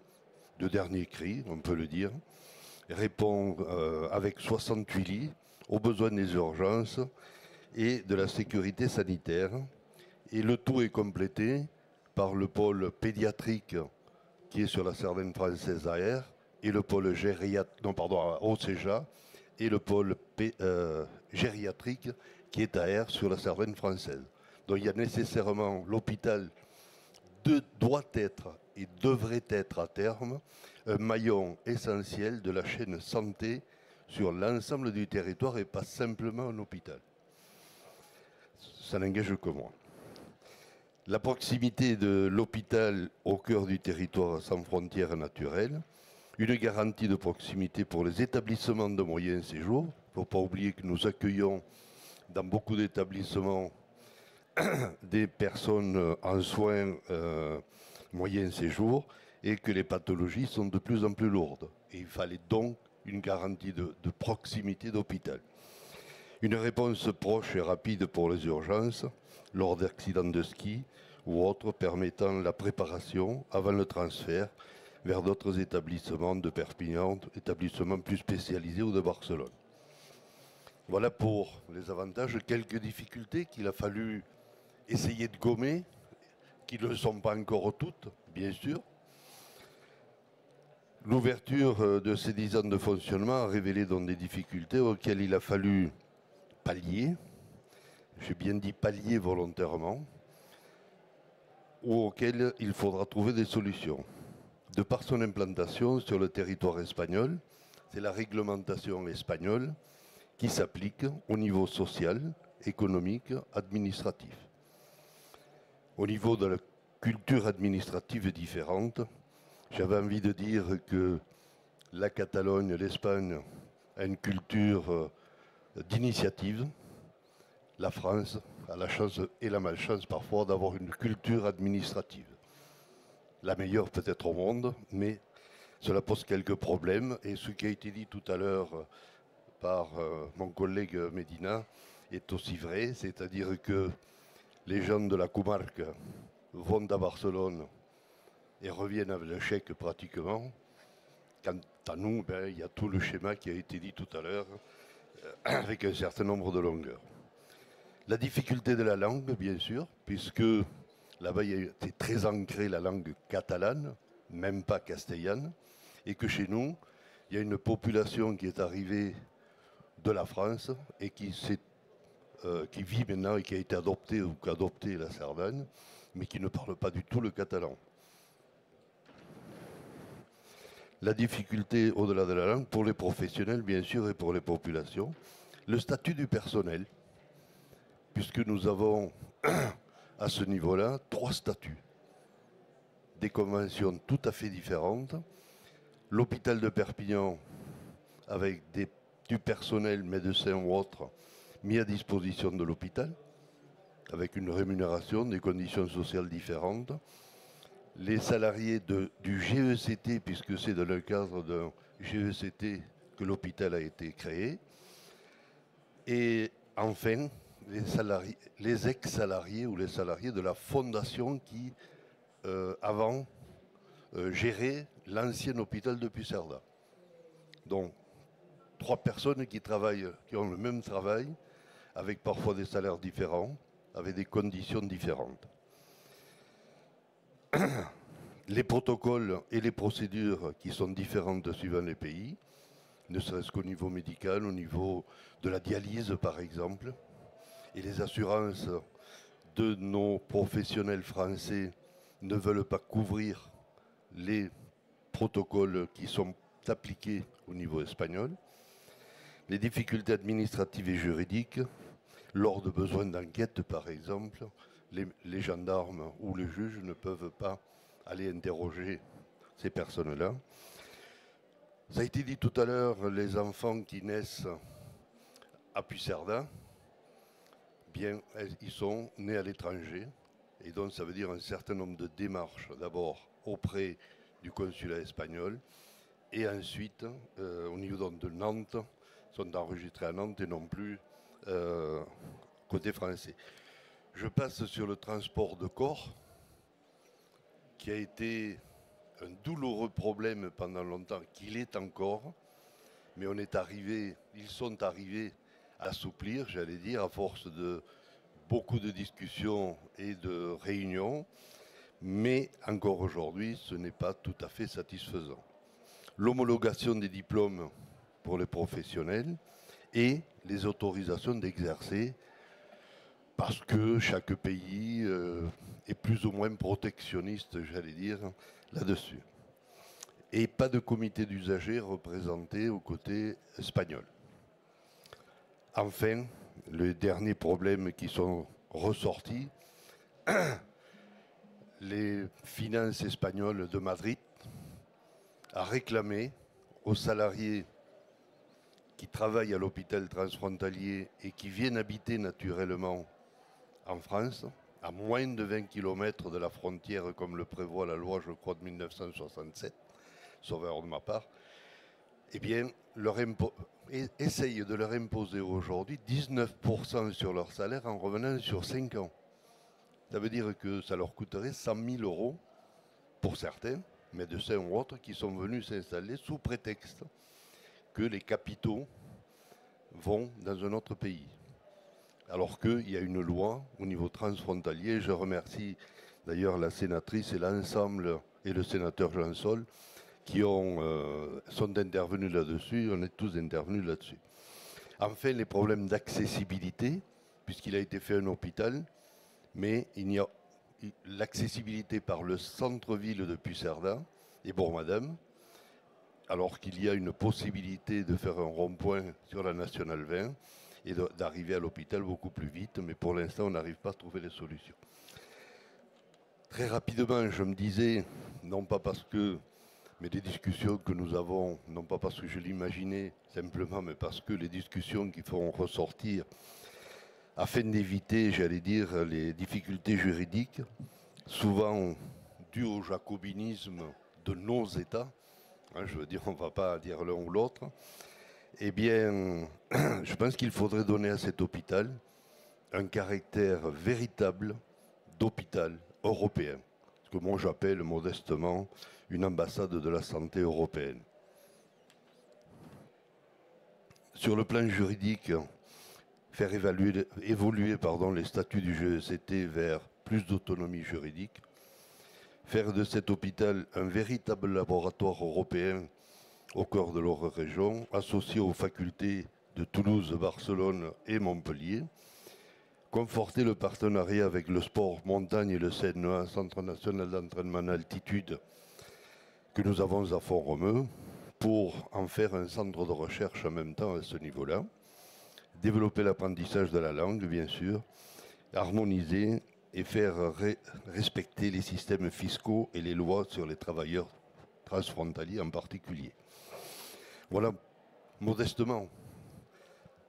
de dernier cri, on peut le dire, répond avec 68 lits aux besoins des urgences et de la sécurité sanitaire. Et le tout est complété par le pôle pédiatrique qui est sur la Cerdagne française AR et le pôle OCEJA et le pôle gériatrique qui est AR sur la Cerdagne française. Donc il y a nécessairement, l'hôpital doit être et devrait être à terme un maillon essentiel de la chaîne santé sur l'ensemble du territoire et pas simplement un hôpital. Ça n'engage que moi. La proximité de l'hôpital au cœur du territoire sans frontières naturelles, une garantie de proximité pour les établissements de moyen séjour. Il ne faut pas oublier que nous accueillons dans beaucoup d'établissements des personnes en soins moyen séjour et que les pathologies sont de plus en plus lourdes. Et il fallait donc une garantie de proximité d'hôpital. Une réponse proche et rapide pour les urgences lors d'accidents de ski ou autres permettant la préparation avant le transfert vers d'autres établissements de Perpignan, établissements plus spécialisés ou de Barcelone. Voilà pour les avantages. Quelques difficultés qu'il a fallu essayer de gommer, qui ne le sont pas encore toutes, bien sûr. L'ouverture de ces 10 ans de fonctionnement a révélé donc des difficultés auxquelles il a fallu pallier, j'ai bien dit pallier volontairement, ou auxquelles il faudra trouver des solutions. De par son implantation sur le territoire espagnol, c'est la réglementation espagnole qui s'applique au niveau social, économique, administratif. Au niveau de la culture administrative différente, j'avais envie de dire que la Catalogne, l'Espagne, a une culture d'initiative. La France a la chance et la malchance parfois d'avoir une culture administrative. La meilleure peut-être au monde, mais cela pose quelques problèmes. Et ce qui a été dit tout à l'heure par mon collègue Medina est aussi vrai, c'est-à-dire que les gens de la comarque vont à Barcelone et reviennent avec le chèque pratiquement. Quant à nous, il y a tout le schéma qui a été dit tout à l'heure, avec un certain nombre de longueurs. La difficulté de la langue, bien sûr, puisque là-bas, il était très ancré la langue catalane, même pas castellane, et que chez nous, il y a une population qui est arrivée de la France et qui vit maintenant et qui a été adoptée ou qui a adopté la Sardaigne, mais qui ne parle pas du tout le catalan. La difficulté au-delà de la langue, pour les professionnels bien sûr et pour les populations, le statut du personnel, puisque nous avons à ce niveau-là 3 statuts, des conventions tout à fait différentes. L'hôpital de Perpignan avec du personnel, médecin ou autre, mis à disposition de l'hôpital, avec une rémunération, des conditions sociales différentes. Les salariés du GECT, puisque c'est dans le cadre d'un GECT que l'hôpital a été créé. Et enfin, les ex-salariés ou les salariés de la fondation qui, avant, gérait l'ancien hôpital de Puigcerdà. Donc, 3 personnes qui ont le même travail, avec parfois des salaires différents, avec des conditions différentes. Les protocoles et les procédures qui sont différentes suivant les pays, ne serait-ce qu'au niveau médical, au niveau de la dialyse par exemple, et les assurances de nos professionnels français ne veulent pas couvrir les protocoles qui sont appliqués au niveau espagnol, les difficultés administratives et juridiques, lors de besoins d'enquête par exemple, les gendarmes ou les juges ne peuvent pas aller interroger ces personnes-là. Ça a été dit tout à l'heure, les enfants qui naissent à Puigcerdà, bien, ils sont nés à l'étranger. Et donc ça veut dire un certain nombre de démarches, d'abord auprès du consulat espagnol, et ensuite, au niveau de Nantes, sont enregistrés à Nantes et non plus côté français. Je passe sur le transport de corps, qui a été un douloureux problème pendant longtemps, qu'il est encore, mais ils sont arrivés à assouplir, j'allais dire, à force de beaucoup de discussions et de réunions, mais encore aujourd'hui, ce n'est pas tout à fait satisfaisant. L'homologation des diplômes pour les professionnels et les autorisations d'exercer, parce que chaque pays est plus ou moins protectionniste, j'allais dire, là-dessus. et pas de comité d'usagers représenté au côté espagnol. Enfin, les derniers problèmes qui sont ressortis, les finances espagnoles de Madrid a réclamé aux salariés qui travaillent à l'hôpital transfrontalier et qui viennent habiter naturellement en France, à moins de 20 km de la frontière, comme le prévoit la loi, je crois, de 1967, sauf erreur de ma part, eh bien, essaye de leur imposer aujourd'hui 19% sur leur salaire en revenant sur 5 ans. Ça veut dire que ça leur coûterait 100 000 euros pour certains, médecins ou autres, qui sont venus s'installer sous prétexte que les capitaux vont dans un autre pays. Alors qu'il y a une loi au niveau transfrontalier. Je remercie d'ailleurs la sénatrice et l'ensemble, et le sénateur Jean Sol, qui sont intervenus là-dessus. On est tous intervenus là-dessus. Enfin, les problèmes d'accessibilité, puisqu'il a été fait un hôpital, mais il n'y a l'accessibilité par le centre-ville de Puigcerdà et Bourg-Madame, alors qu'il y a une possibilité de faire un rond-point sur la Nationale 20 et d'arriver à l'hôpital beaucoup plus vite, mais pour l'instant, on n'arrive pas à trouver les solutions. Très rapidement, je me disais, non pas parce que, mais des discussions que nous avons, non pas parce que je l'imaginais simplement, mais parce que les discussions qui feront ressortir, afin d'éviter, j'allais dire, les difficultés juridiques, souvent dues au jacobinisme de nos États, je veux dire, on ne va pas dire l'un ou l'autre, eh bien, je pense qu'il faudrait donner à cet hôpital un caractère véritable d'hôpital européen. Ce que moi j'appelle modestement une ambassade de la santé européenne. Sur le plan juridique, faire évoluer les statuts du GECT vers plus d'autonomie juridique, faire de cet hôpital un véritable laboratoire européen au cœur de leur région, associé aux facultés de Toulouse, Barcelone et Montpellier, conforter le partenariat avec le sport montagne et le CNEA, Centre national d'entraînement en altitude, que nous avons à Font-Romeu, pour en faire un centre de recherche en même temps à ce niveau-là, développer l'apprentissage de la langue, bien sûr, harmoniser et faire respecter les systèmes fiscaux et les lois sur les travailleurs transfrontaliers en particulier. Voilà, modestement,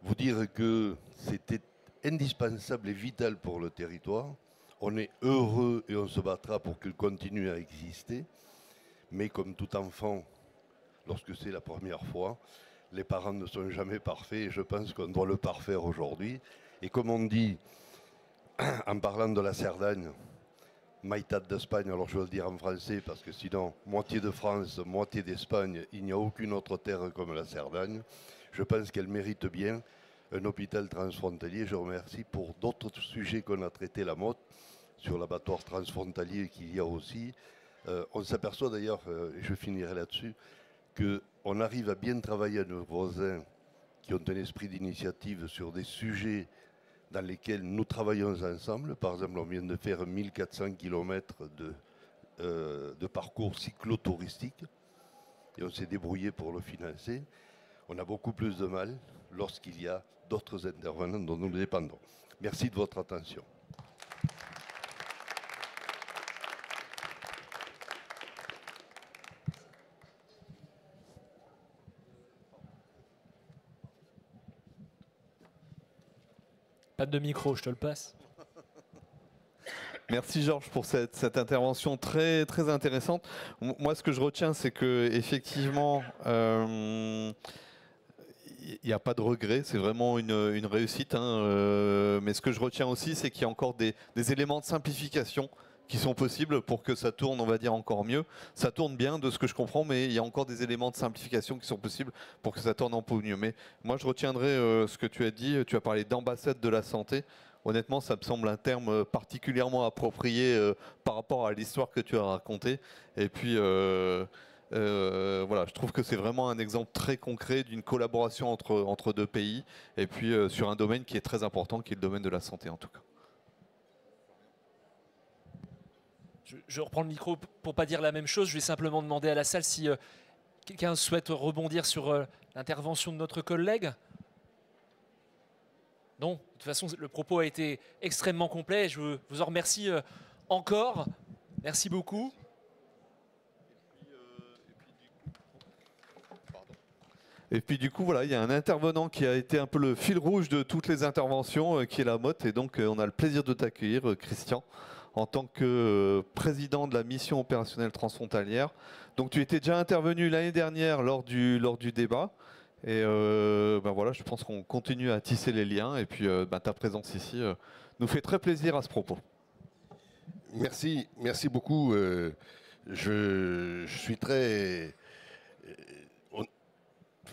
vous dire que c'était indispensable et vital pour le territoire. On est heureux et on se battra pour qu'il continue à exister. Mais comme tout enfant, lorsque c'est la première fois, les parents ne sont jamais parfaits et je pense qu'on doit le parfaire aujourd'hui. Et comme on dit, en parlant de la Cerdagne, Meitat d'Espagne, alors je vais le dire en français parce que sinon, moitié de France, moitié d'Espagne, il n'y a aucune autre terre comme la Cerdagne. Je pense qu'elle mérite bien un hôpital transfrontalier. Je remercie pour d'autres sujets qu'on a traités, la mode, sur l'abattoir transfrontalier qu'il y a aussi. On s'aperçoit d'ailleurs, et je finirai là-dessus, qu'on arrive à bien travailler à nos voisins qui ont un esprit d'initiative sur des sujets dans lesquels nous travaillons ensemble. Par exemple, on vient de faire 1400 km de parcours cyclotouristique et on s'est débrouillé pour le financer. On a beaucoup plus de mal lorsqu'il y a d'autres intervenants dont nous dépendons. Merci de votre attention. Pas de micro, je te le passe. Merci Georges pour cette intervention très, très intéressante. Moi, ce que je retiens, c'est qu'effectivement, il n'y a pas de regret, c'est vraiment une réussite. Mais ce que je retiens aussi, c'est qu'il y a encore des éléments de simplification qui sont possibles pour que ça tourne, on va dire, encore mieux. Ça tourne bien de ce que je comprends, mais il y a encore des éléments de simplification qui sont possibles pour que ça tourne un peu mieux. Mais moi, je retiendrai ce que tu as dit. Tu as parlé d'ambassade de la santé. Honnêtement, ça me semble un terme particulièrement approprié par rapport à l'histoire que tu as racontée. Et puis, voilà, je trouve que c'est vraiment un exemple très concret d'une collaboration entre deux pays. Et puis, sur un domaine qui est très important, qui est le domaine de la santé, en tout cas. je reprends le micro pour pas dire la même chose. Je vais simplement demander à la salle si quelqu'un souhaite rebondir sur l'intervention de notre collègue. Non, de toute façon, le propos a été extrêmement complet. Je vous en remercie encore. Merci beaucoup. Et puis du coup, voilà, il y a un intervenant qui a été un peu le fil rouge de toutes les interventions, qui est la Motte. Et donc, on a le plaisir de t'accueillir, Christian, en tant que président de la mission opérationnelle transfrontalière. Donc, tu étais déjà intervenu l'année dernière lors du débat. Et ben voilà, je pense qu'on continue à tisser les liens. Et puis, ta présence ici nous fait très plaisir à ce propos. Merci beaucoup. Je suis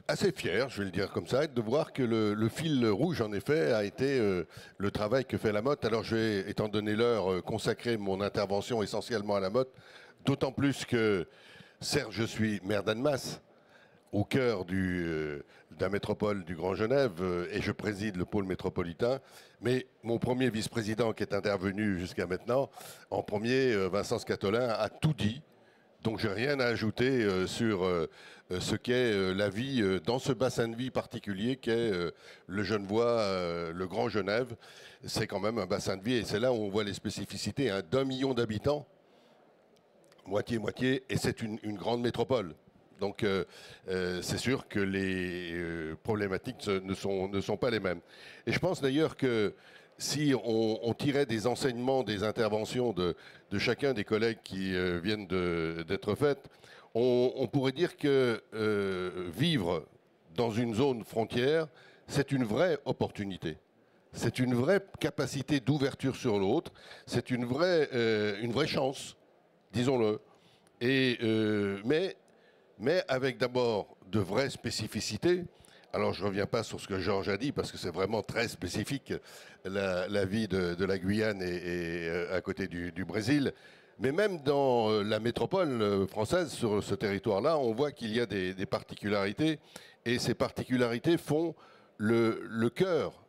assez fier, je vais le dire comme ça, de voir que le fil rouge, en effet, a été le travail que fait la Motte. Alors, je vais, étant donné l'heure, consacrer mon intervention essentiellement à la Motte, d'autant plus que, certes, je suis maire d'Annemasse, au cœur de la métropole du Grand Genève, et je préside le pôle métropolitain. Mais mon premier vice-président qui est intervenu jusqu'à maintenant, en premier, Vincent Scatolin, a tout dit. Donc, je n'ai rien à ajouter sur ce qu'est la vie dans ce bassin de vie particulier qu'est le Genevois, le Grand Genève. C'est quand même un bassin de vie et c'est là où on voit les spécificités. Hein, d'1 million d'habitants, moitié-moitié, et c'est une grande métropole. Donc, c'est sûr que les problématiques ne sont pas les mêmes. Et je pense d'ailleurs que si on tirait des enseignements, des interventions de chacun des collègues qui viennent d'être faites, on pourrait dire que vivre dans une zone frontière, c'est une vraie opportunité. C'est une vraie capacité d'ouverture sur l'autre. C'est une vraie chance, disons-le. Mais avec d'abord de vraies spécificités. Alors, je ne reviens pas sur ce que Georges a dit, parce que c'est vraiment très spécifique, la vie de la Guyane et à côté du Brésil. Mais même dans la métropole française, sur ce territoire-là, on voit qu'il y a des particularités. Et ces particularités font le cœur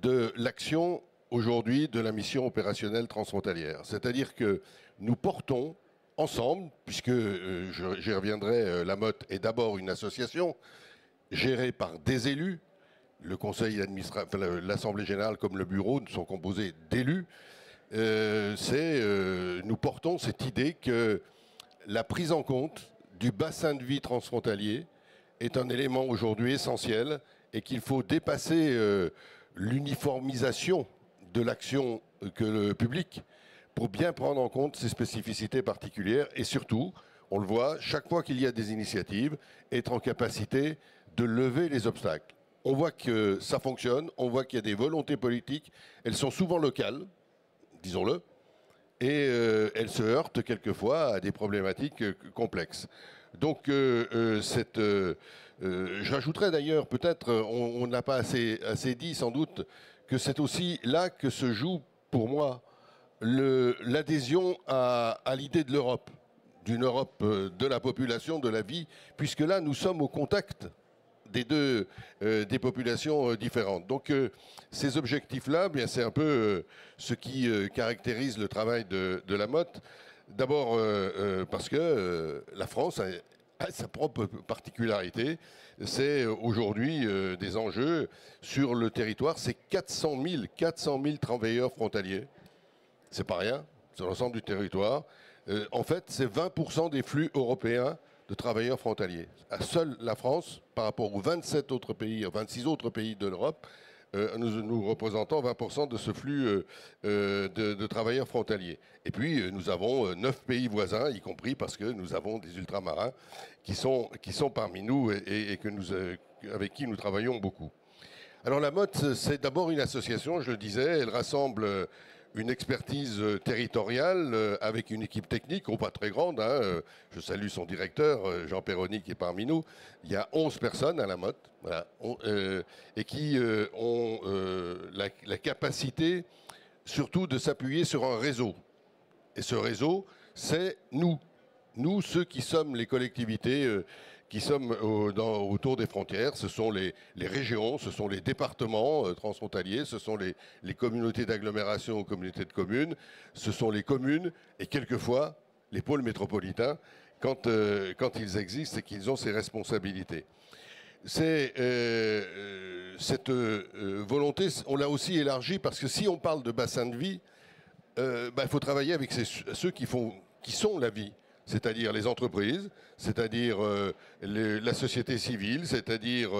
de l'action aujourd'hui de la mission opérationnelle transfrontalière. C'est-à-dire que nous portons ensemble, puisque j'y reviendrai, la Motte est d'abord une association, gérée par des élus. Le conseil d'administration, l'Assemblée générale comme le bureau sont composés d'élus. Nous portons cette idée que la prise en compte du bassin de vie transfrontalier est un élément aujourd'hui essentiel et qu'il faut dépasser l'uniformisation de l'action que le public pour bien prendre en compte ces spécificités particulières et surtout, on le voit, chaque fois qu'il y a des initiatives, être en capacité de lever les obstacles. On voit que ça fonctionne, on voit qu'il y a des volontés politiques, elles sont souvent locales, disons-le, et elles se heurtent quelquefois à des problématiques complexes. Donc, j'ajouterais d'ailleurs, peut-être, on n'a pas assez dit sans doute, que c'est aussi là que se joue, pour moi, l'adhésion à l'idée de l'Europe, d'une Europe de la population, de la vie, puisque là, nous sommes au contact des populations différentes. Donc ces objectifs-là, bien c'est un peu ce qui caractérise le travail de la Motte. D'abord parce que la France a sa propre particularité. C'est aujourd'hui des enjeux sur le territoire. C'est 400 000 travailleurs frontaliers. C'est pas rien, sur l'ensemble du territoire. En fait, c'est 20% des flux européens de travailleurs frontaliers. Seule la France, par rapport aux 27 autres pays, 26 autres pays de l'Europe, nous représentons 20% de ce flux de travailleurs frontaliers. Et puis, nous avons 9 pays voisins, y compris parce que nous avons des ultramarins qui sont parmi nous et avec qui nous travaillons beaucoup. Alors la Motte, c'est d'abord une association, je le disais, elle rassemble une expertise territoriale avec une équipe technique, pas très grande. Hein. Je salue son directeur, Jean Perroni, qui est parmi nous. Il y a 11 personnes à la Motte, voilà, et qui ont la capacité surtout de s'appuyer sur un réseau. Et ce réseau, c'est nous, ceux qui sommes les collectivités qui sommes autour des frontières. Ce sont les régions, ce sont les départements transfrontaliers, ce sont les communautés d'agglomération ou communautés de communes, ce sont les communes et quelquefois les pôles métropolitains quand ils existent et qu'ils ont ces responsabilités. Cette volonté, on l'a aussi élargie parce que si on parle de bassin de vie, il faut travailler avec ceux qui sont la vie, c'est-à-dire les entreprises, c'est-à-dire la société civile, c'est-à-dire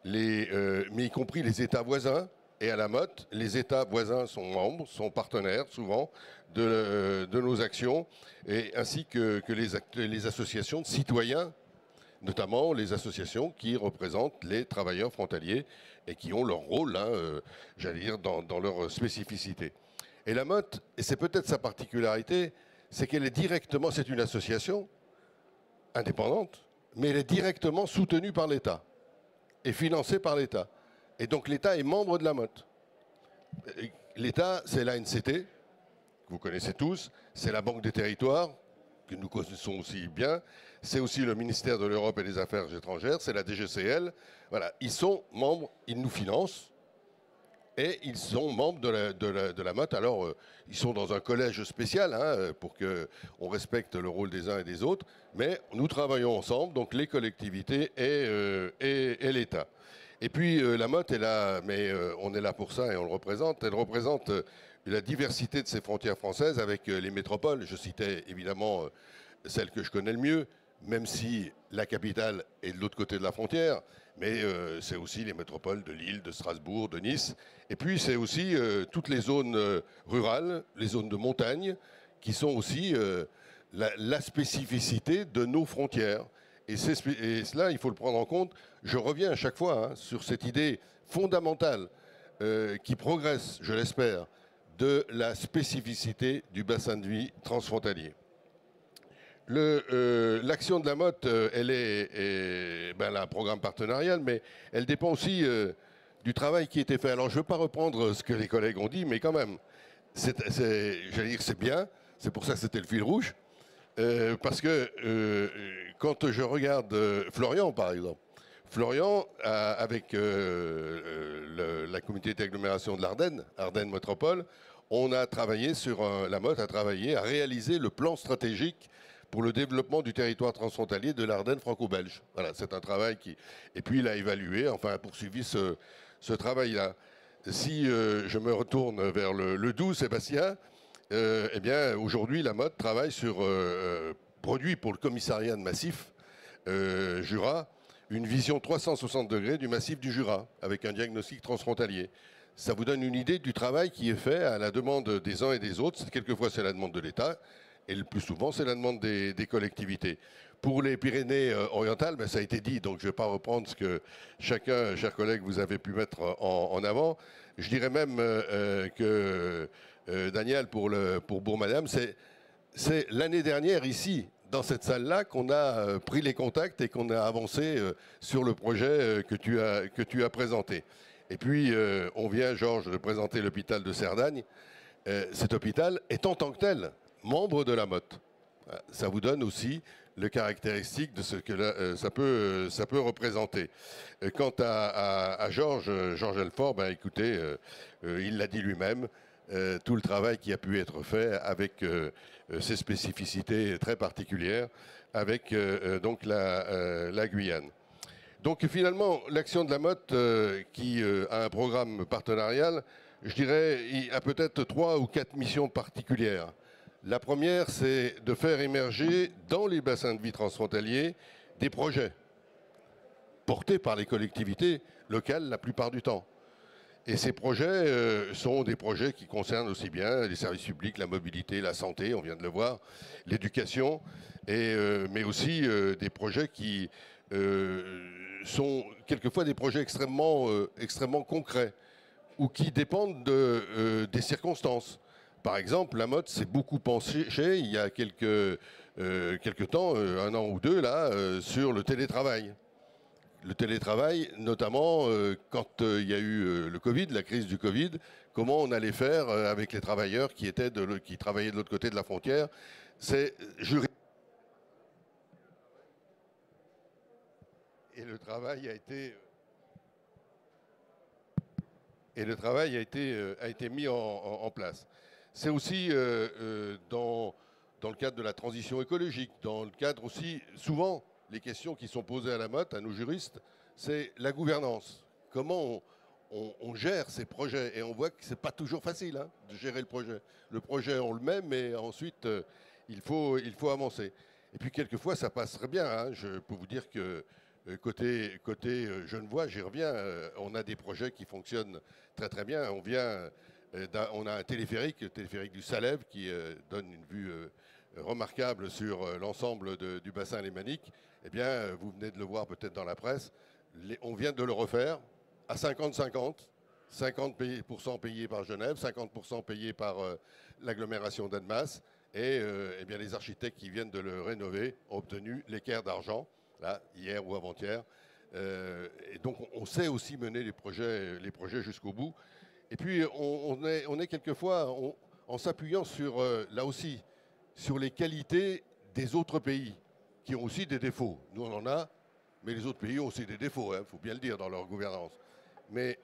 mais y compris les États voisins. Et à la Motte, les États voisins sont membres, sont partenaires souvent de nos actions, ainsi que les associations de citoyens, notamment les associations qui représentent les travailleurs frontaliers et qui ont leur rôle, j'allais dire, dans leur spécificité. Et la Motte, et c'est peut-être sa particularité, c'est qu'elle est directement, c'est une association indépendante, mais elle est directement soutenue par l'État et financée par l'État. Et donc l'État est membre de la Motte. L'État, c'est l'ANCT, que vous connaissez tous, c'est la Banque des Territoires, que nous connaissons aussi bien, c'est aussi le ministère de l'Europe et des Affaires étrangères, c'est la DGCL. Voilà, ils sont membres, ils nous financent, et ils sont membres de la Motte. Alors, ils sont dans un collège spécial pour qu'on respecte le rôle des uns et des autres, mais nous travaillons ensemble, donc les collectivités et l'État. Et puis la Motte est là, mais on est là pour ça et on le représente. Elle représente la diversité de ces frontières françaises avec les métropoles. Je citais évidemment celle que je connais le mieux, même si la capitale est de l'autre côté de la frontière, mais c'est aussi les métropoles de Lille, de Strasbourg, de Nice. Et puis c'est aussi toutes les zones rurales, les zones de montagne, qui sont aussi la spécificité de nos frontières. Et cela, il faut le prendre en compte. Je reviens à chaque fois sur cette idée fondamentale qui progresse, je l'espère, de la spécificité du bassin de vie transfrontalier. L'action de la Motte, elle est un programme partenarial, mais elle dépend aussi du travail qui a été fait. Alors, je ne veux pas reprendre ce que les collègues ont dit, mais quand même, j'allais dire que c'est bien. C'est pour ça que c'était le fil rouge. Parce que quand je regarde Florian, par exemple, Florian, avec la communauté d'agglomération de l'Ardenne, Ardennes Métropole, on a travaillé la Motte a travaillé à réaliser le plan stratégique pour le développement du territoire transfrontalier de l'Ardenne franco-belge. Voilà, c'est un travail et puis il a évalué, enfin a poursuivi ce travail-là. Si je me retourne vers le doux Sébastien, eh bien, aujourd'hui, la Motte travaille sur, produit pour le commissariat de massif Jura, une vision 360 degrés du massif du Jura, avec un diagnostic transfrontalier. Ça vous donne une idée du travail qui est fait à la demande des uns et des autres. Quelquefois, c'est la demande de l'État, et le plus souvent, c'est la demande des collectivités. Pour les Pyrénées-Orientales, ça a été dit, donc je ne vais pas reprendre ce que chacun, chers collègues, vous avez pu mettre en avant. Je dirais même que... Daniel, pour Bourg-Madame, c'est l'année dernière ici, dans cette salle-là, qu'on a pris les contacts et qu'on a avancé sur le projet que tu as présenté. Et puis, on vient, Georges, de présenter l'hôpital de Cerdagne. Cet hôpital est en tant que tel membre de la Motte. Ça vous donne aussi le caractéristique de ce que ça peut représenter. Quant à Georges Elfort, écoutez, il l'a dit lui-même, tout le travail qui a pu être fait avec ses spécificités très particulières, avec donc la Guyane. Donc finalement, l'action de la Motte, qui a un programme partenarial, je dirais, il a peut-être 3 ou 4 missions particulières. La première, c'est de faire émerger dans les bassins de vie transfrontaliers des projets portés par les collectivités locales la plupart du temps. Et ces projets sont des projets qui concernent aussi bien les services publics, la mobilité, la santé, on vient de le voir, l'éducation, mais aussi des projets qui sont quelquefois des projets extrêmement concrets ou qui dépendent des circonstances. Par exemple, la Motte s'est beaucoup penchée il y a quelques temps, 1 an ou 2, là, sur le télétravail. Le télétravail, notamment quand il y a eu le Covid, la crise du Covid, comment on allait faire avec les travailleurs qui travaillaient de l'autre côté de la frontière. C'est juridique. et le travail a été a été mis en place. C'est aussi dans le cadre de la transition écologique, dans le cadre aussi, souvent, les questions qui sont posées à la Motte, à nos juristes, c'est la gouvernance. Comment on gère ces projets? Et on voit que ce n'est pas toujours facile hein, de gérer le projet. Le projet, on le met, mais ensuite, il faut avancer. Et puis, quelquefois, ça passe très bien. Hein. Je peux vous dire que côté Genevois, j'y reviens, on a des projets qui fonctionnent très très bien. On a un téléphérique, le téléphérique du Salève, qui donne une vue remarquable sur l'ensemble du bassin lémanique. Eh bien, vous venez de le voir peut-être dans la presse, on vient de le refaire à 50-50. 50% payés par Genève, 50% payés par l'agglomération d'Annemasse. Et eh bien, les architectes qui viennent de le rénover ont obtenu l'équerre d'argent, là, hier ou avant-hier. Et donc, on sait aussi mener les projets jusqu'au bout. Et puis, on est quelquefois, en s'appuyant sur, là aussi, sur les qualités des autres pays, qui ont aussi des défauts. Nous, on en a, mais les autres pays ont aussi des défauts, il faut bien le dire, dans leur gouvernance. Mais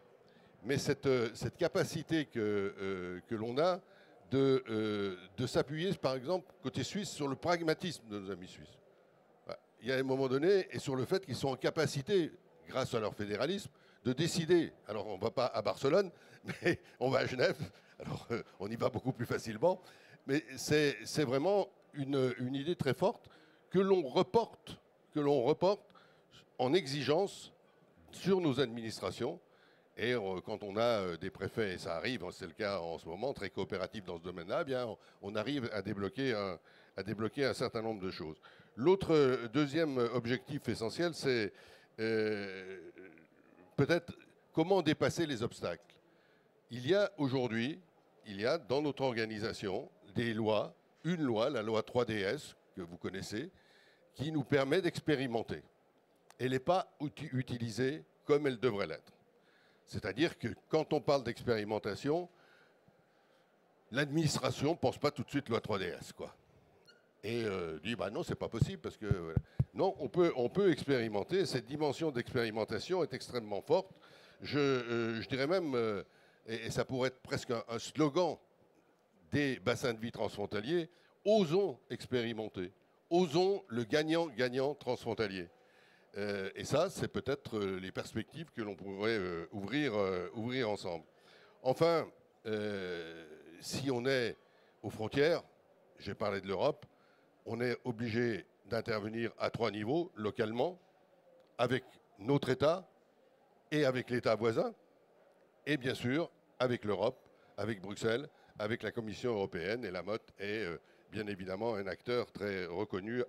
cette capacité que l'on a de s'appuyer, par exemple, côté suisse, sur le pragmatisme de nos amis suisses. Il y a un moment donné, et sur le fait qu'ils sont en capacité, grâce à leur fédéralisme, de décider. Alors, on ne va pas à Barcelone, mais on va à Genève. Alors, on y va beaucoup plus facilement. Mais c'est vraiment une idée très forte que l'on reporte en exigence sur nos administrations. Et quand on a des préfets, et ça arrive, c'est le cas en ce moment, très coopératifs dans ce domaine-là, eh bien, on arrive à débloquer un certain nombre de choses. L'autre deuxième objectif essentiel, c'est peut-être comment dépasser les obstacles. Il y a aujourd'hui, dans notre organisation, des lois, une loi, la loi 3DS, que vous connaissez, qui nous permet d'expérimenter. Elle n'est pas utilisée comme elle devrait l'être. C'est-à-dire que quand on parle d'expérimentation, l'administration ne pense pas tout de suite loi 3DS, quoi. Et dit, bah non, c'est pas possible, parce que... Non, on peut expérimenter. Cette dimension d'expérimentation est extrêmement forte. Je dirais même, et ça pourrait être presque un slogan des bassins de vie transfrontaliers, osons expérimenter. Osons le gagnant-gagnant transfrontalier. Et ça, c'est peut-être les perspectives que l'on pourrait ouvrir ensemble. Enfin, si on est aux frontières, j'ai parlé de l'Europe, on est obligé d'intervenir à 3 niveaux, localement, avec notre État et avec l'État voisin, et bien sûr avec l'Europe, avec Bruxelles, avec la Commission européenne, et la Motte est bien évidemment un acteur très reconnu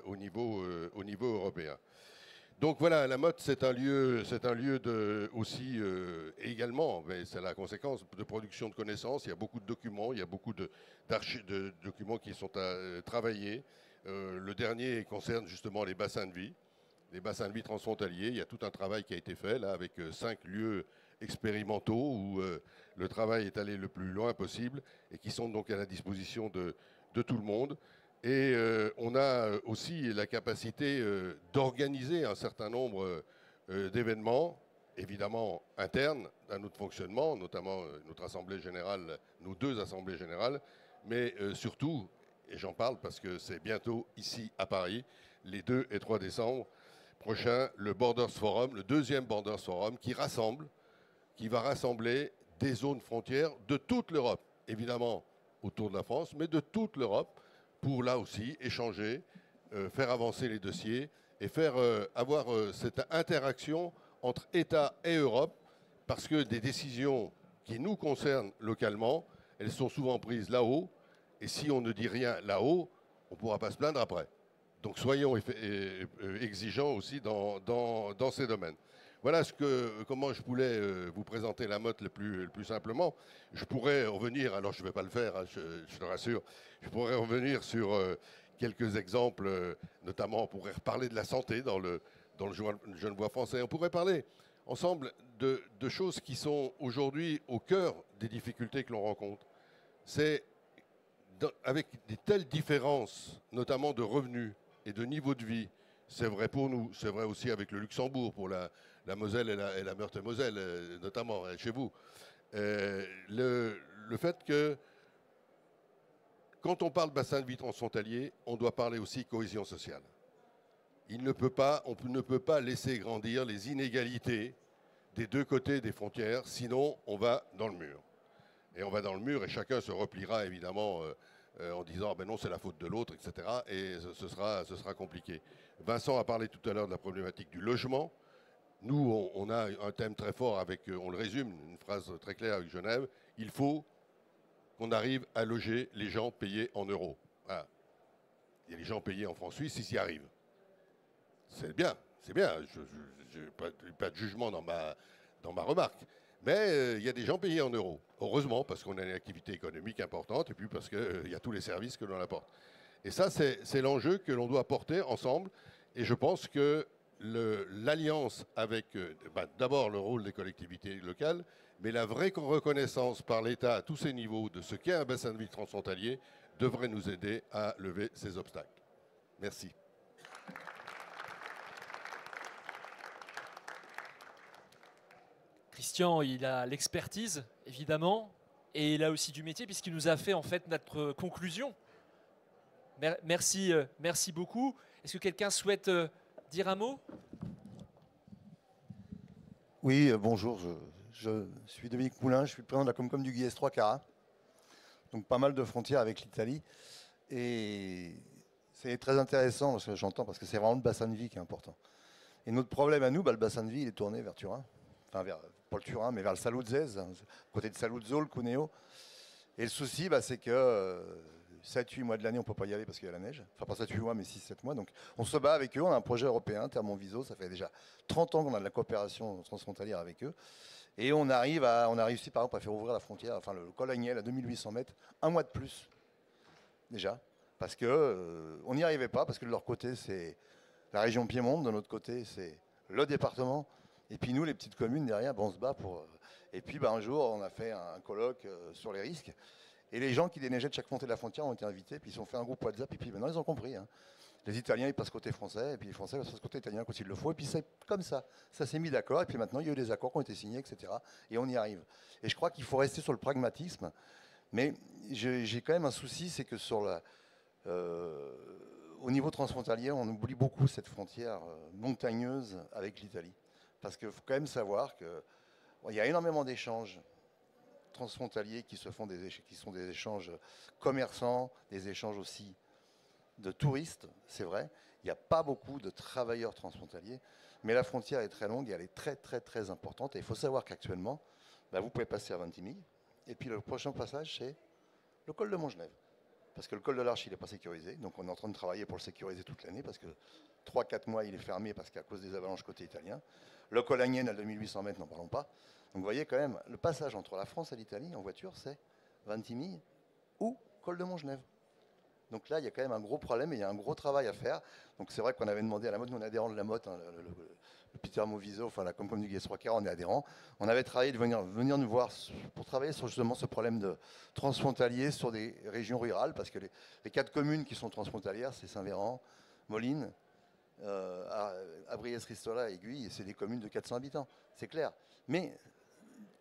au niveau européen. Donc voilà, la Motte, c'est un lieu aussi également, mais c'est la conséquence de production de connaissances. Il y a beaucoup de documents, il y a beaucoup de documents qui sont à travailler. Le dernier concerne justement les bassins de vie transfrontaliers. Il y a tout un travail qui a été fait là avec 5 lieux expérimentaux où le travail est allé le plus loin possible et qui sont donc à la disposition de tout le monde. Et on a aussi la capacité d'organiser un certain nombre d'événements, évidemment internes à notre fonctionnement, notamment notre Assemblée générale, nos 2 assemblées générales, mais surtout, et j'en parle parce que c'est bientôt ici à Paris, les 2 et 3 décembre prochains, le Borders Forum, le 2e Borders Forum, qui va rassembler des zones frontières de toute l'Europe, évidemment autour de la France, mais de toute l'Europe, pour là aussi échanger, faire avancer les dossiers et faire avoir cette interaction entre État et Europe, parce que des décisions qui nous concernent localement, elles sont souvent prises là-haut, et si on ne dit rien là-haut, on ne pourra pas se plaindre après. Donc soyons exigeants aussi dans ces domaines. Voilà comment je voulais vous présenter la Motte le plus simplement. Je pourrais revenir, alors je ne vais pas le faire, hein, je te rassure, je pourrais revenir sur quelques exemples, notamment on pourrait reparler de la santé dans le Genevois français. On pourrait parler ensemble de choses qui sont aujourd'hui au cœur des difficultés que l'on rencontre. C'est avec des telles différences, notamment de revenus et de niveau de vie, C'est vrai pour nous, c'est vrai aussi avec le Luxembourg, pour la Moselle et la Meurthe-et-Moselle, notamment chez vous. Le fait que, quand on parle bassin de vie transfrontalier, on doit parler aussi cohésion sociale. On ne peut pas laisser grandir les inégalités des deux côtés des frontières, sinon on va dans le mur. Et on va dans le mur et chacun se repliera évidemment en disant ben non, c'est la faute de l'autre, etc. Et ce sera compliqué. Vincent a parlé tout à l'heure de la problématique du logement. Nous, on a un thème très fort avec, on le résume, une phrase très claire avec Genève, il faut qu'on arrive à loger les gens payés en euros. Voilà. Il y a les gens payés en francs suisses, ils y arrivent. C'est bien, c'est bien. Je n'ai pas de jugement dans ma remarque. Mais il y a des gens payés en euros. Heureusement, parce qu'on a une activité économique importante et puis parce qu'il y a tous les services que l'on apporte. Et ça, c'est l'enjeu que l'on doit porter ensemble. Et je pense que l'alliance avec, d'abord le rôle des collectivités locales, mais la vraie reconnaissance par l'État à tous ces niveaux de ce qu'est un bassin de vie transfrontalier devrait nous aider à lever ces obstacles. Merci. Christian, il a l'expertise, évidemment, et il a aussi du métier, puisqu'il nous a fait en fait notre conclusion. Merci, merci beaucoup. Est-ce que quelqu'un souhaite dire un mot? Oui, bonjour, je suis Dominique Moulin, je suis le président de la Comcom du Guiers 3 Cara. Donc pas mal de frontières avec l'Italie. Et c'est très intéressant, parce que j'entends, parce que c'est vraiment le bassin de vie qui est important. Et notre problème à nous, le bassin de vie, il est tourné vers Turin. Enfin, pas le Turin, mais vers le Saluzese, côté de Saluzzo, le Cuneo. Et le souci, c'est que 7-8 mois de l'année, on ne peut pas y aller parce qu'il y a la neige. Enfin, pas 7-8 mois, mais 6-7 mois. Donc, on se bat avec eux. On a un projet européen, Thermonviso. Ça fait déjà 30 ans qu'on a de la coopération transfrontalière avec eux. Et on a réussi, par exemple, à faire ouvrir la frontière, enfin, le col Agnel à 2800 mètres, un mois de plus, déjà. Parce qu'on n'y arrivait pas, parce que de leur côté, c'est la région Piémont. De notre côté, c'est le département. Et puis nous, les petites communes, derrière, on se bat pour... Et puis un jour, on a fait un colloque sur les risques. Et les gens qui déneigeaient de chaque montée de la frontière ont été invités. Puis ils ont fait un groupe WhatsApp. Et puis maintenant, ils ont compris. Hein. Les Italiens, ils passent côté français. Et puis les Français passent côté italien quand il le faut. Et puis c'est comme ça. Ça s'est mis d'accord. Et puis maintenant, il y a eu des accords qui ont été signés, etc. Et on y arrive. Et je crois qu'il faut rester sur le pragmatisme. Mais j'ai quand même un souci, c'est que au niveau transfrontalier, on oublie beaucoup cette frontière montagneuse avec l'Italie. Parce qu'il faut quand même savoir qu'il y a énormément d'échanges transfrontaliers qui sont des échanges commerçants, des échanges aussi de touristes, c'est vrai. Il n'y a pas beaucoup de travailleurs transfrontaliers, mais la frontière est très longue et elle est très très très importante. Et il faut savoir qu'actuellement, vous pouvez passer à Ventimille, et puis le prochain passage, c'est le col de Montgenèvre. Parce que le col de l'Arche, il n'est pas sécurisé, donc on est en train de travailler pour le sécuriser toute l'année, parce que 3-4 mois, il est fermé parce qu'à cause des avalanches côté italien. Le col Agnel à 2800 mètres, n'en parlons pas. Donc vous voyez quand même, le passage entre la France et l'Italie en voiture, c'est Ventimille ou col de Montgenèvre. Donc là, il y a quand même un gros problème et il y a un gros travail à faire. Donc c'est vrai qu'on avait demandé à la Motte, nous on est adhérent de la Motte, hein, le Peter Moviso, enfin la Comcom du Guiers 3 Cara, on est adhérent. On avait travaillé de venir nous voir pour travailler sur justement ce problème de transfrontalier sur des régions rurales, parce que les 4 communes qui sont transfrontalières, c'est Saint-Véran, Moline, Abriès-Ristola et Guy, c'est des communes de 400 habitants, c'est clair. Mais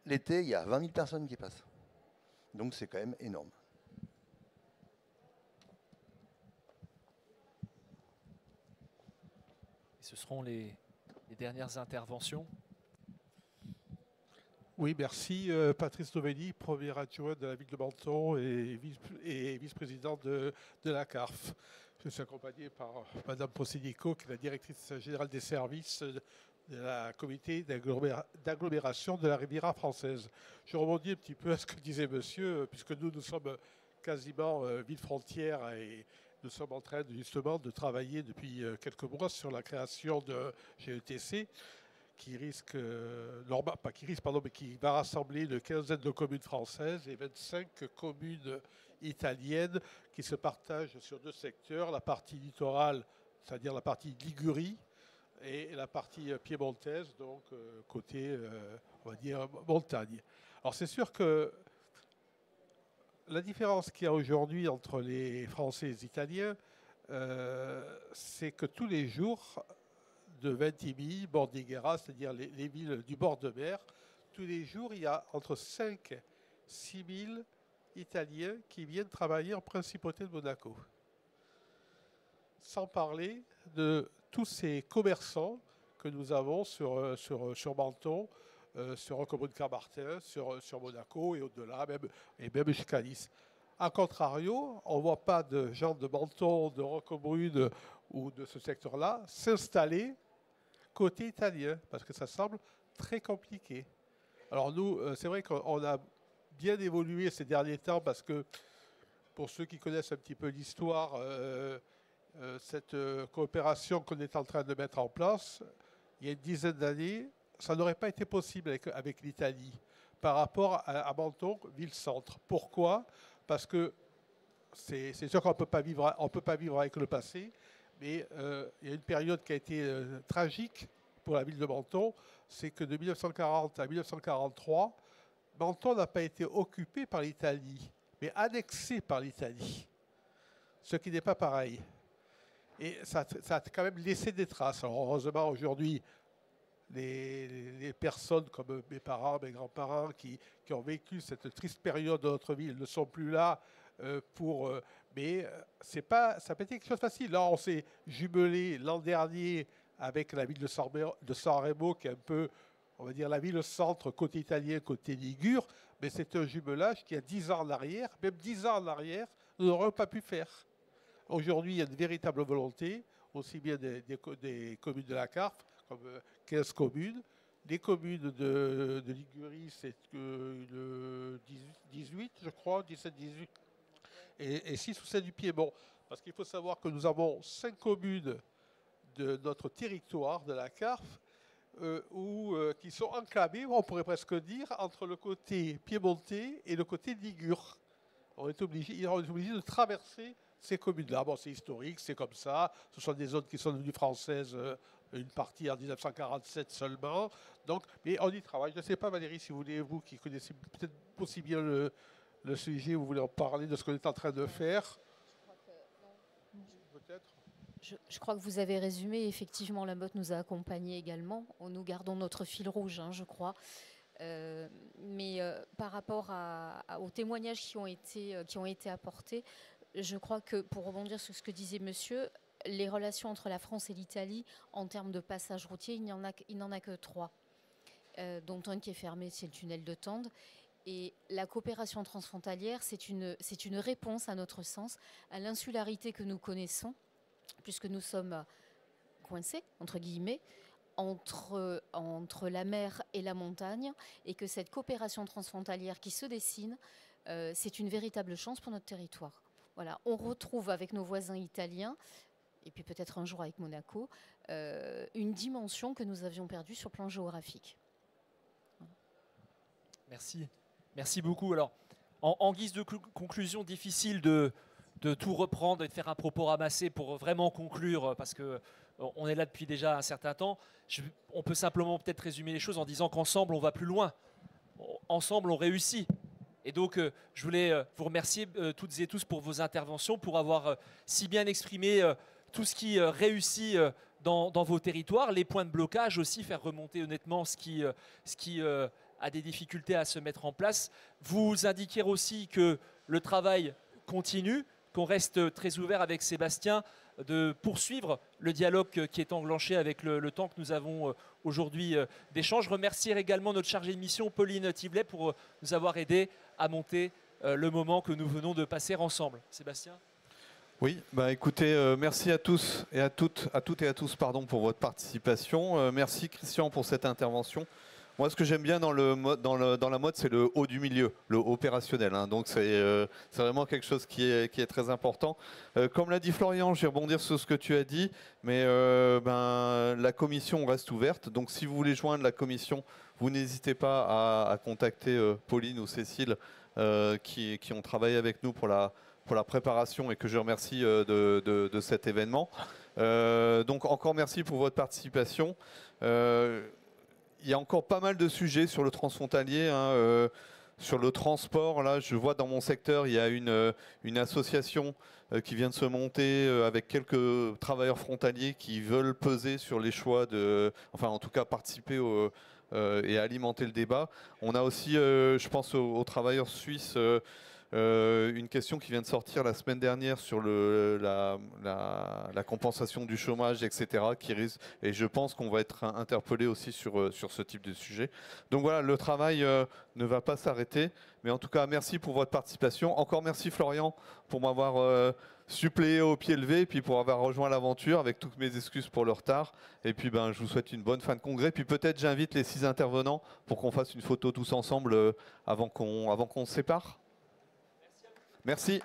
l'été, il y a 20 000 personnes qui passent. Donc c'est quand même énorme. Et ce seront les dernières interventions. Oui, merci. Patrice Novelli, premier adjoint de la ville de Menton et vice-président de la CARF. Je suis accompagné par Madame Possinico, qui est la directrice générale des services de la comité d'agglomération de la Riviera française. Je rebondis un petit peu à ce que disait monsieur, puisque nous sommes quasiment ville frontière et nous sommes en train justement de travailler depuis quelques mois sur la création de GETC qui qui va rassembler une quinzaine de communes françaises et 25 communes italiennes qui se partagent sur 2 secteurs, la partie littorale, c'est-à-dire la partie Ligurie, et la partie piémontaise, donc côté, on va dire, montagne. Alors c'est sûr que la différence qu'il y a aujourd'hui entre les Français et les Italiens, c'est que tous les jours, de Ventimille, Bordighera, c'est-à-dire les villes du bord de mer, tous les jours, il y a entre 5 et 6 000 Italiens qui viennent travailler en principauté de Monaco. Sans parler de tous ces commerçants que nous avons sur Menton, sur Rocquebrune-Carmartin, sur Monaco et au-delà, et même jusqu'à Nice. A contrario, on ne voit pas de gens de Menton, de Rocquebrune ou de ce secteur-là s'installer côté italien, parce que ça semble très compliqué. Alors nous, c'est vrai qu'on a bien évolué ces derniers temps, parce que pour ceux qui connaissent un petit peu l'histoire, cette coopération qu'on est en train de mettre en place, il y a une dizaine d'années, ça n'aurait pas été possible avec l'Italie par rapport à Menton, ville-centre. Pourquoi? Parce que c'est sûr qu'on ne peut pas vivre avec le passé, mais il y a une période qui a été tragique pour la ville de Menton, c'est que de 1940 à 1943, Menton n'a pas été occupé par l'Italie, mais annexé par l'Italie, ce qui n'est pas pareil. Et ça a quand même laissé des traces. Alors heureusement, aujourd'hui, les personnes comme mes parents, mes grands-parents qui ont vécu cette triste période dans notre ville ne sont plus là mais ça n'a pas été quelque chose de facile. Là, on s'est jumelé l'an dernier avec la ville de San Remo, qui est un peu, on va dire, la ville-centre côté italien, côté ligure. Mais c'est un jumelage qui, a 10 ans en arrière, même 10 ans en arrière, nous n'aurions pas pu faire. Aujourd'hui, il y a une véritable volonté, aussi bien des communes de la Carfe, comme 15 communes. Les communes de Ligurie, c'est le 18, je crois, 17-18, et 6 ou 7 du Piémont. Parce qu'il faut savoir que nous avons 5 communes de notre territoire, de la Carfe, qui sont enclavées, on pourrait presque dire, entre le côté piémontais et le côté ligure. On est obligé de traverser ces communes-là. Bon, c'est historique, c'est comme ça. Ce sont des zones qui sont devenues françaises, une partie en 1947 seulement. Donc, mais on y travaille. Je ne sais pas, Valérie, si vous qui connaissez peut-être aussi bien le sujet, vous voulez en parler de ce qu'on est en train de faire. Peut-être. Je crois que vous avez résumé. Effectivement, la Motte nous a accompagnés également. Nous gardons notre fil rouge, je crois. Mais par rapport aux témoignages qui ont été apportés, je crois que, pour rebondir sur ce que disait monsieur, les relations entre la France et l'Italie, en termes de passage routier, il n'en a que 3, dont un qui est fermé, c'est le tunnel de Tende. Et la coopération transfrontalière, c'est une réponse, à notre sens, à l'insularité que nous connaissons, puisque nous sommes coincés, entre guillemets, entre la mer et la montagne, et que cette coopération transfrontalière qui se dessine, c'est une véritable chance pour notre territoire. Voilà, on retrouve avec nos voisins italiens, et puis peut-être un jour avec Monaco, une dimension que nous avions perdue sur le plan géographique. Voilà. Merci. Merci beaucoup. Alors, en guise de conclusion, difficile de tout reprendre et de faire un propos ramassé pour vraiment conclure, parce qu'on est là depuis déjà un certain temps. On peut simplement peut-être résumer les choses en disant qu'ensemble, on va plus loin. Ensemble, on réussit. Et donc, je voulais vous remercier toutes et tous pour vos interventions, pour avoir si bien exprimé tout ce qui réussit dans vos territoires, les points de blocage aussi, faire remonter honnêtement ce qui a des difficultés à se mettre en place. Vous indiquer aussi que le travail continue, qu'on reste très ouvert avec Sébastien, de poursuivre le dialogue qui est enclenché avec le temps que nous avons aujourd'hui d'échange. Remercier également notre chargée de mission, Pauline Tivlet, pour nous avoir aidé à monter le moment que nous venons de passer ensemble. Sébastien ? Oui, écoutez, merci à tous et à toutes et à tous pour votre participation. Merci Christian pour cette intervention. Moi, ce que j'aime bien dans la mode, c'est le haut du milieu, le opérationnel. Donc, c'est vraiment quelque chose qui est très important. Comme l'a dit Florian, je vais rebondir sur ce que tu as dit, mais la commission reste ouverte. Donc, si vous voulez joindre la commission, vous n'hésitez pas à contacter Pauline ou Cécile qui ont travaillé avec nous pour la préparation et que je remercie de cet événement. Donc, encore merci pour votre participation. Il y a encore pas mal de sujets sur le transfrontalier. sur le transport, là, je vois dans mon secteur, il y a une association qui vient de se monter avec quelques travailleurs frontaliers qui veulent peser sur les choix enfin en tout cas participer et alimenter le débat. On a aussi, je pense aux travailleurs suisses, une question qui vient de sortir la semaine dernière sur la compensation du chômage, etc. Et je pense qu'on va être interpellé aussi sur ce type de sujet. Donc voilà, le travail ne va pas s'arrêter. Mais en tout cas, merci pour votre participation. Encore merci Florian pour m'avoir suppléé au pied levé et puis pour avoir rejoint l'aventure avec toutes mes excuses pour le retard. Et puis je vous souhaite une bonne fin de congrès. Puis peut-être j'invite les 6 intervenants pour qu'on fasse une photo tous ensemble avant qu'on se sépare. Merci.